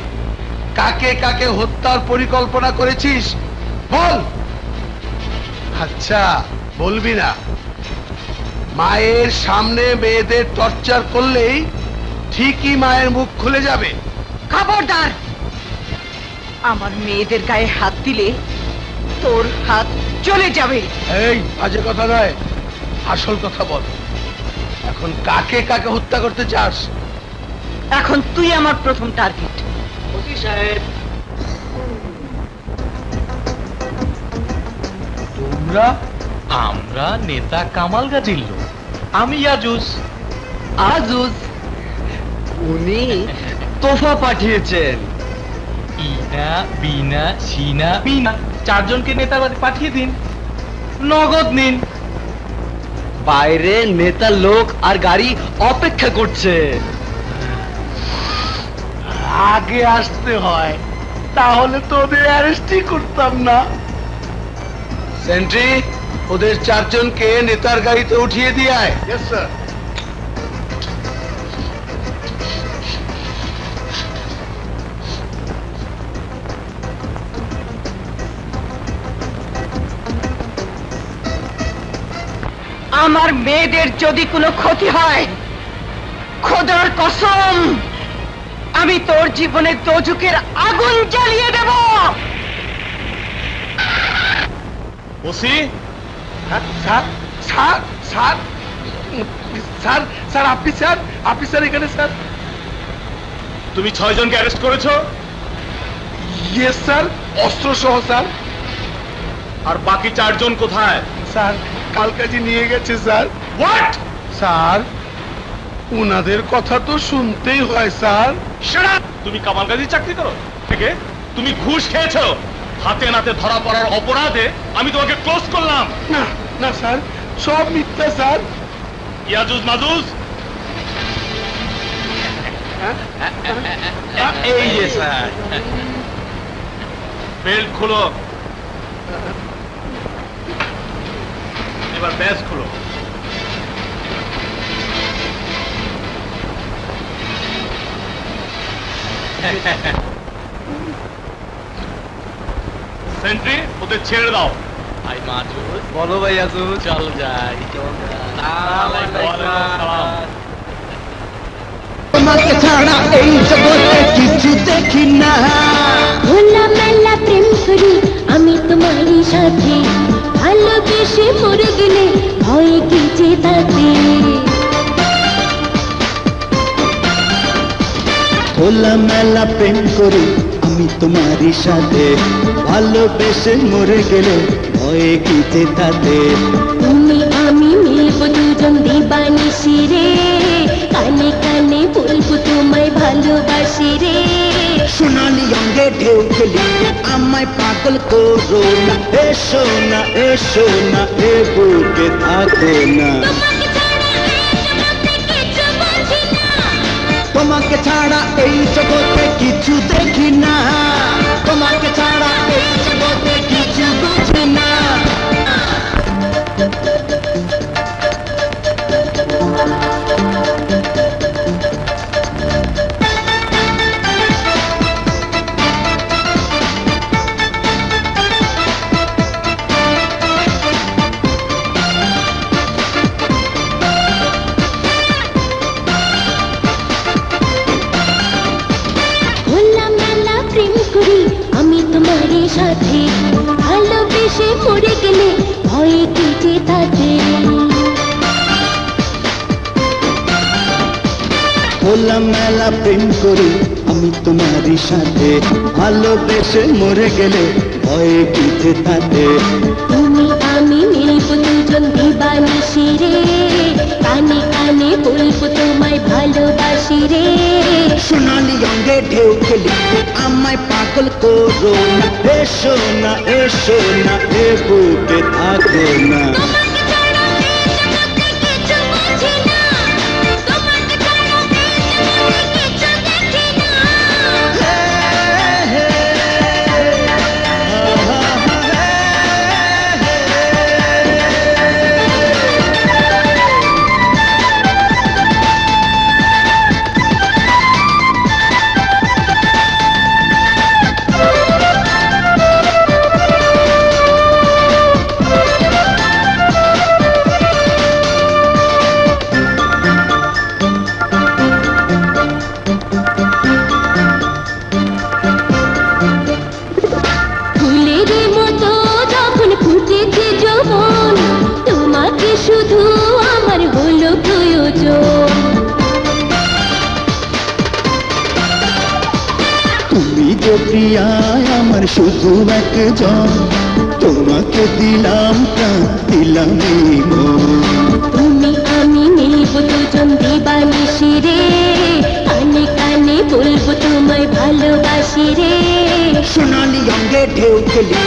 কাকে কাকে হত্যার পরিকল্পনা করেছিস বল। আচ্ছা, বলবি না? মায়ের সামনে মেয়েদের টর্চার করলেই ঠিকই মায়ের মুখ খুলে যাবে। খবরদার! আমার মেয়েদের গায়ে হাত দিলে তোর হাত চলে যাবে। এই বাজে কথা নয়, আসল কথা বল। এখন কাকে কাকে হত্যা করতে চাস? এখন তুই আমার প্রথম টার্গেট। তোমরা? আমরা নেতা কামাল গাজীর লোক। আমি আজুজ। আজুজ? উনি তোফা পাঠিয়েছেন। ইনা, বিনা, সিনা, বিনা, চারজনকে নেতার বাড়ি পাঠিয়ে দিন, নগদ নিন। বাইরে নেতা লোক আর গাড়ি অপেক্ষা করছে। আগে আসতে হয়, তাহলে তো ওদের অ্যারেস্টই করতাম না। সেন্ট্রি, ওদের চারজনকে নেতার গাড়িতে উঠিয়ে দিয়ে আয়। Yes sir. আমার মেয়েদের যদি কোনো ক্ষতি হয়, খোদার কসম, আমি তোর জীবনে দোজখের আগুন জ্বালিয়ে দেব। OC? Sir sir sir sir sir আপনি স্যার, আপনি স্যার এখানে স্যার। তুমি 6 জনকে অ্যারেস্ট করেছো? ইয়েস স্যার, অস্ত্র সহ স্যার। আর বাকি 4 জন কোথায়? স্যার, কালকাজি নিয়ে গেছে স্যার। হোয়াট? স্যার, উনাদের কথা তো শুনতেই হয় স্যার। Shut up! তুমি কামাল গাজীর চাকরি করো? থেকে তুমি ঘুষ খেয়েছো? হাতে নাতে ধরা পড়ার অপরাধে আমি তোমাকে ক্লোজ করলাম। না না স্যার, সব মিথ্যা স্যার। ইয়াজুজ মাজুজ? এই যে স্যার। বেল্ট খুলো, এবার ব্যাজ খুলো। সেন্ট্রি ওদের ছেড়ে দাও। ভাই মাজুদ, বলো ভাই আজুদ। চল যাই। তোমাকে ছাড়া এই জগতে কিছু দেখি না। খোলা মেলা প্রেম করি আমি তোমারই সাথে, ভালোবেসে মরে গেলে ভয় কি যে তাতে। খোলা মেলা প্রেম করি আমি তোমারই সাথে, ভালোবেসে মরে গেলে ভয়ে কি যে তাতে। তুমি আমি মিলবো দুজন দিবানিশি রে, কানে কানে বলবো তোমায় ভালোবাসি রে। সোনালি অঙ্গে ঢেউ খেলি আমায় পাগল করো না, এসো না এসো না এ বুকে থাকো না। তোমাকে ছাড়া এই জগতে কিছু দেখি না, তোমাকে ছাড়া এই জগতে কিছু বুঝি না। সাথে ভালোবেসে মরে গেলে ভয়ে কি যে তাতে। খোলা মেলা প্রেম করি আমি তোমারই সাথে, ভালোবেসে মরে গেলে ভয়ে কি যে তাতে। তুমি আমি মিলবো দুজন দিবানিশি রে, কানে কানে বলবো তোমায় ভালোবাসি রে। সোনালি অঙ্গে ঢেউ খেলি আমায় পাগল করো না, এসো না এসো না এ বুকে থাকো না। প্রিয়ায় আমার শুধু একজন, তোমাকে দিলাম প্রাণ দিলাম এই মন। তুমি আমি মিলবো দুজন দিবানিশি রে, কানে কানে বলবো তোমায় ভালোবাসি রে। সোনালি অঙ্গে ঢেউ খেলি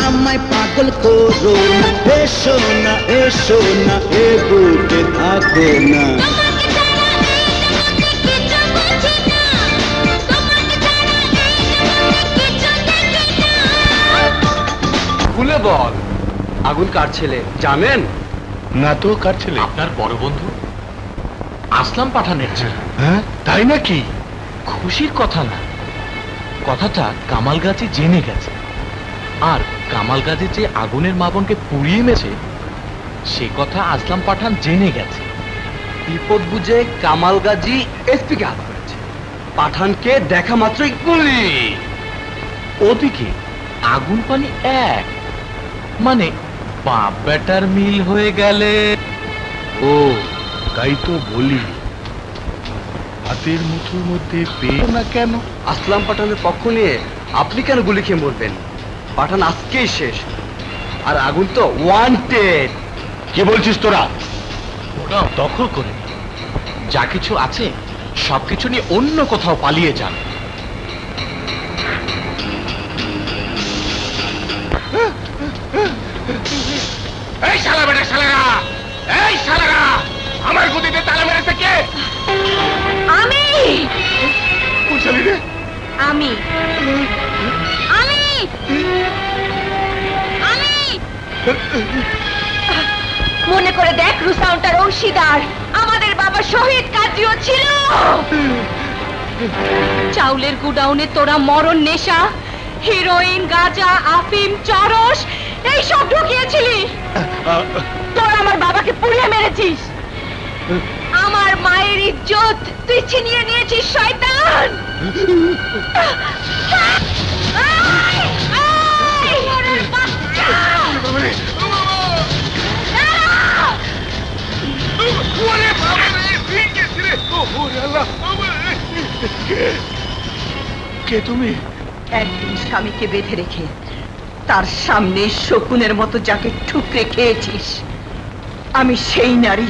আমায় পাগল করো না, এসো না এসো না এ বুকে থাকো না। খুলে বল, আগুন কার ছেলে জানেন? না তো, কার ছেলে? আপনার বড় বন্ধু আসলাম পাঠানের ছেলে। হ্যাঁ তাই নাকি? খুশির কথা না, কথাটা কামাল গাজী জেনে গেছে, আর কামাল গাজী যে আগুনের মা বোনকে পুড়িয়ে মেছে সে কথা আসলাম পাঠান জেনে গেছে। বিপদ বুঝে কামাল গাজী এসপি কে হাত করেছে, পাঠানকে দেখা মাত্রই গুলি। ওদিকে আগুন পানি এক, মানে বাপ বেটার মিল হয়ে গেলে। ও তাই তো বলি, হাতের মুঠোর মধ্যে পেয়ে না কেন? আসলাম পাঠানের পক্ষ নিয়ে আপনি কেন গুলি খেয়ে মরবেন? পাঠান আজকেই শেষ, আর আগুন তো ওয়ান্টেড। কি বলছিস তোরা? ওরা দখল করে যা কিছু আছে সবকিছু নিয়ে অন্য কোথাও পালিয়ে যান। এই শালা বেটা শালারা, এই শালারা, আমার গদিতে তালা মেরেছে কে? আমি। কোন শালি রে? আমি আমি আমি মনে করে দেখ, রুসাউন্টার অংশীদার আমাদের বাবা শহীদ কাজীও ছিল। চাউলের গুডাউনে তোরা মরণ নেশা, হিরোইন, গাঁজা, আফিম, চরস এইসব ঢুকিয়েছিলি। তোরা আমার বাবাকে পুড়িয়ে মেরেছিস। আমার মায়ের ইজ্জত তুই ছিনিয়ে নিয়েছিস শয়তান। কে তুমি? একদিন স্বামীকে বেঁধে রেখে তার সামনে শকুনের মতো যাকে ঠুকরে খেয়েছিস, আমি সেই নারী।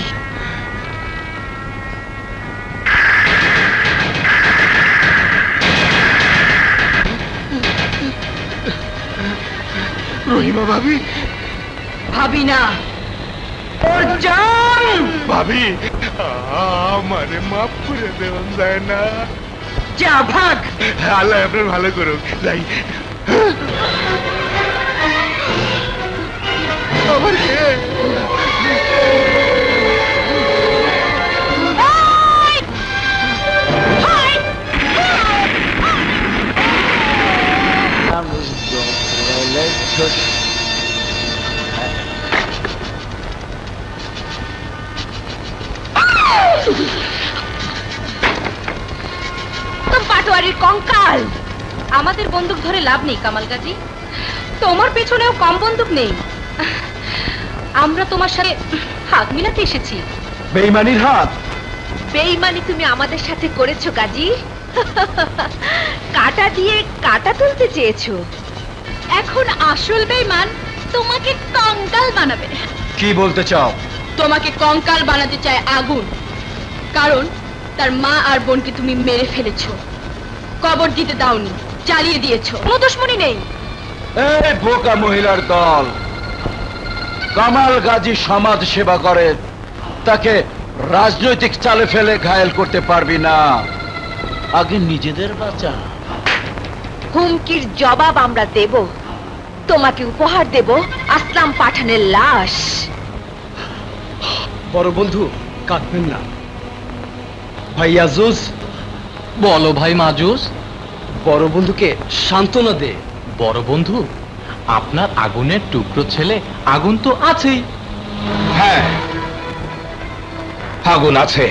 রহিমা ভাবি? ভাবি না, ওর জান। ভাবি, আমারে মাফ করে দেওয়া যায় না? যা ভাগ। আল্লাহ আপনার ভালো করুক। যাই। আবার কে? পাটোয়ারির কঙ্কাল। আমাদের বন্দুক ধরে লাভ নেই কামাল গাজী, তোমার পেছনেও কম বন্দুক নেই। আমরা তোমার সাথে হাত মিলাতে এসেছি। বেঈমানির হাত? বেঈমানি তুমি আমাদের সাথে করেছো গাজী। কাটা দিয়ে কাটা তুলতে চেয়েছো। এখন আসল বেঈমান তোমাকে কঙ্কাল বানাবে। কি বলতে চাও? তোমাকে কঙ্কাল বানাতে চায় আগুন, কারণ তার মা আর বোনকে তুমি মেরে ফেলেছো, কবর দিতে দাওনি, জ্বালিয়ে দিয়েছো। কোনো দুশ্মনী নেই। এই বোকা মহিলার দল, কামাল গাজী সমাজ সেবা করে, তাকে রাজনৈতিক চালে ফেলে ঘায়েল করতে পারবি না। আগে নিজেদের বাঁচা। হুমকির জবাব আমরা দেব। তোমাকে উপহার দেব আসলাম পাঠানের লাশ। বড় বন্ধু, কাঁদবেন না। ভাই আজুজ। বলো ভাই মাজুস। বড় বন্ধুকে সান্ত্বনা দে। বড় বন্ধু, আপনার আগুনের টুকরো ছেলে আগুন তো আছেই। হ্যাঁ, আগুন আছে।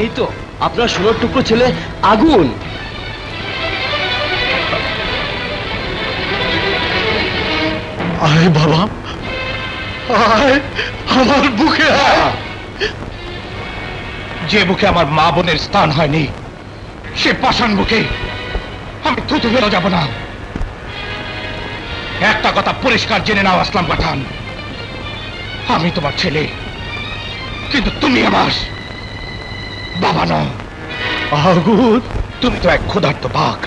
এই তো আপনার সোনার টুকরো ছেলে আগুন। আয় বাবা, আয় আমার বুকে আয়। যে বুকে আমার মা বোনের স্থান হয়নি, সে পাষাণ বুকে আমি থুতু ফেলে যাব না। একটা কথা পরিষ্কার জেনে নাও আসলাম পাঠান, আমি তোমার ছেলে, কিন্তু তুমি আমার বাবা নও। আগুন, তুমি তো এক ক্ষুধার্ত বাঘ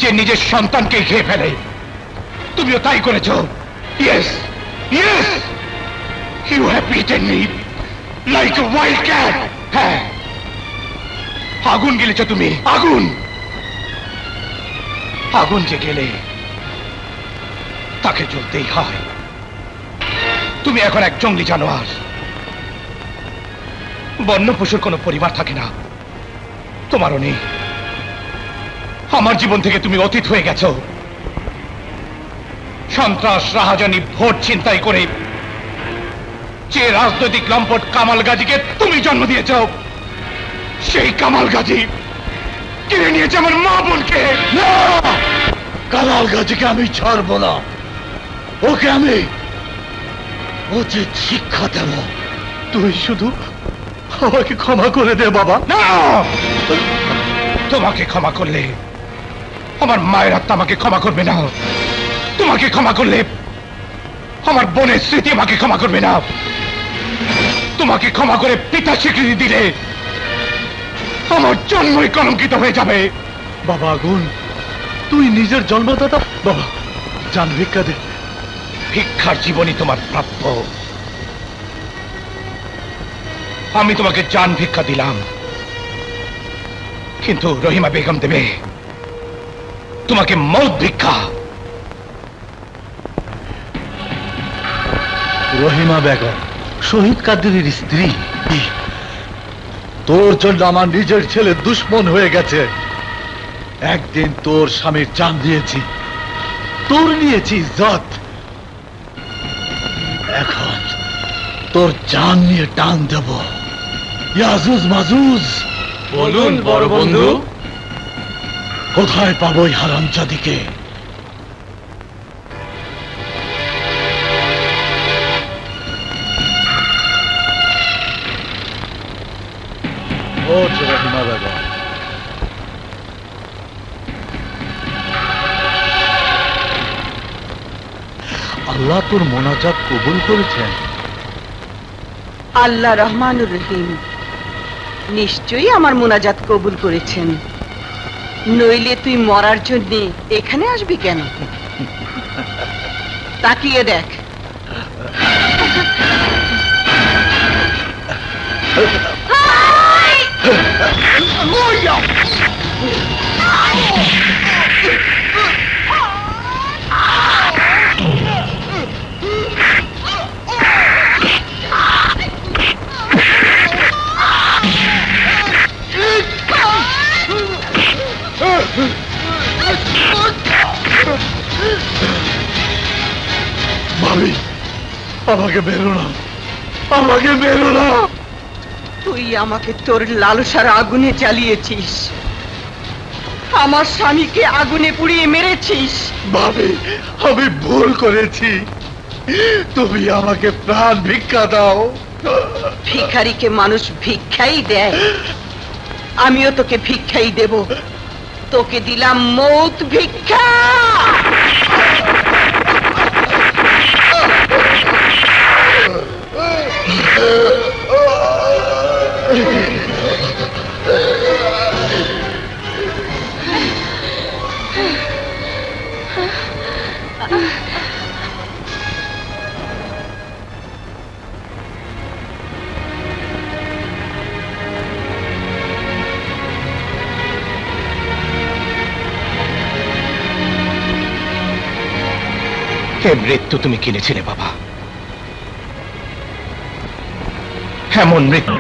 যে নিজের সন্তানকে খেয়ে ফেলে। তুমিও তাই করেছো। Yes, yes, you have beaten me like a wild cat. হ্যাঁ, আগুন গেলেছ তুমি। আগুন, আগুন যে গেলে তাকে জ্বলতেই হয়। তুমি এখন এক জঙ্গলি জানোয়ার। বন্য পশুর কোনো পরিবার থাকে না, তোমারও নেই। আমার জীবন থেকে তুমি অতীত হয়ে গেছো। সন্ত্রাস, রাহাজানি, ভোট ছিনতাই করে যে রাজনৈতিক লম্পট কামাল গাজীকে তুমি জন্ম দিয়েছ, সেই কামাল গাজী কিনে নিয়েছে আমার মা বোনকে। না, কামাল গাজীকে আমি ছাড়বো না। ওকে আমি উচিত শিক্ষা দেব। তুই শুধু আমাকে ক্ষমা করে দে বাবা। না, তোমাকে ক্ষমা করলে আমার মায়ের আত্মা আমাকে ক্ষমা করবে না। তোমাকে ক্ষমা করলে আমার বোনের স্মৃতি আমাকে ক্ষমা করবে না। তোমাকে ক্ষমা করে পিতা স্বীকৃতি দিলে আমার জন্মই কলঙ্কিত হয়ে যাবে। বাবা আগুন, তুই নিজের জন্মদাতা। বাবা, জান ভিক্ষা দে। ভিক্ষার জীবনই তোমার প্রাপ্য। আমি তোমাকে জান ভিক্ষা দিলাম, কিন্তু রহিমা বেগম দেবে তোমাকে মৌত ভিক্ষা। রহিমা বেগম শহীদ কাদেরের স্ত্রী। তোর জন্য আমার নিজের ছেলে দুশ্মন হয়ে গেছে। একদিন তোর স্বামীর জান দিয়েছি, তোর নিয়েছি ইজ্জত, এখন তোর জান নিয়ে টান দেব। ইয়াজুজ মাজুজ, বলুন বড় বন্ধু। কোথায় পাবো এই হারামজাদিকে? ও রহিমা বেগম, আল্লাহ তোর মোনাজাত কবুল করেছেন। আল্লাহ রহমানুর রহিম নিশ্চয়ই আমার মোনাজাত কবুল করেছেন, নইলে তুই মরার জন্য এখানে আসবি কেন? তাকিয়ে দেখ। ভাবি, আমাকে বেরো না, আমাকে বেরো না। তুই আমাকে তোর লালসার আগুনে জ্বালিয়েছিস, আমার স্বামীকে আগুনে পুড়িয়ে মেরেছিস। ভাবি, আমি ভুল করেছি, তুমি আমাকে প্রাণ ভিক্ষা দাও। ভিখারিকে মানুষ ভিক্ষাই দেয়, আমিও তোকে ভিক্ষাই দেব। তোকে দিলাম মৌত ভিক্ষা। হে মৃত্যু তুমি কিনেছিলে বাবা, এমন মৃত্যু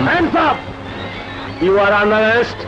Hands up! You are under arrest.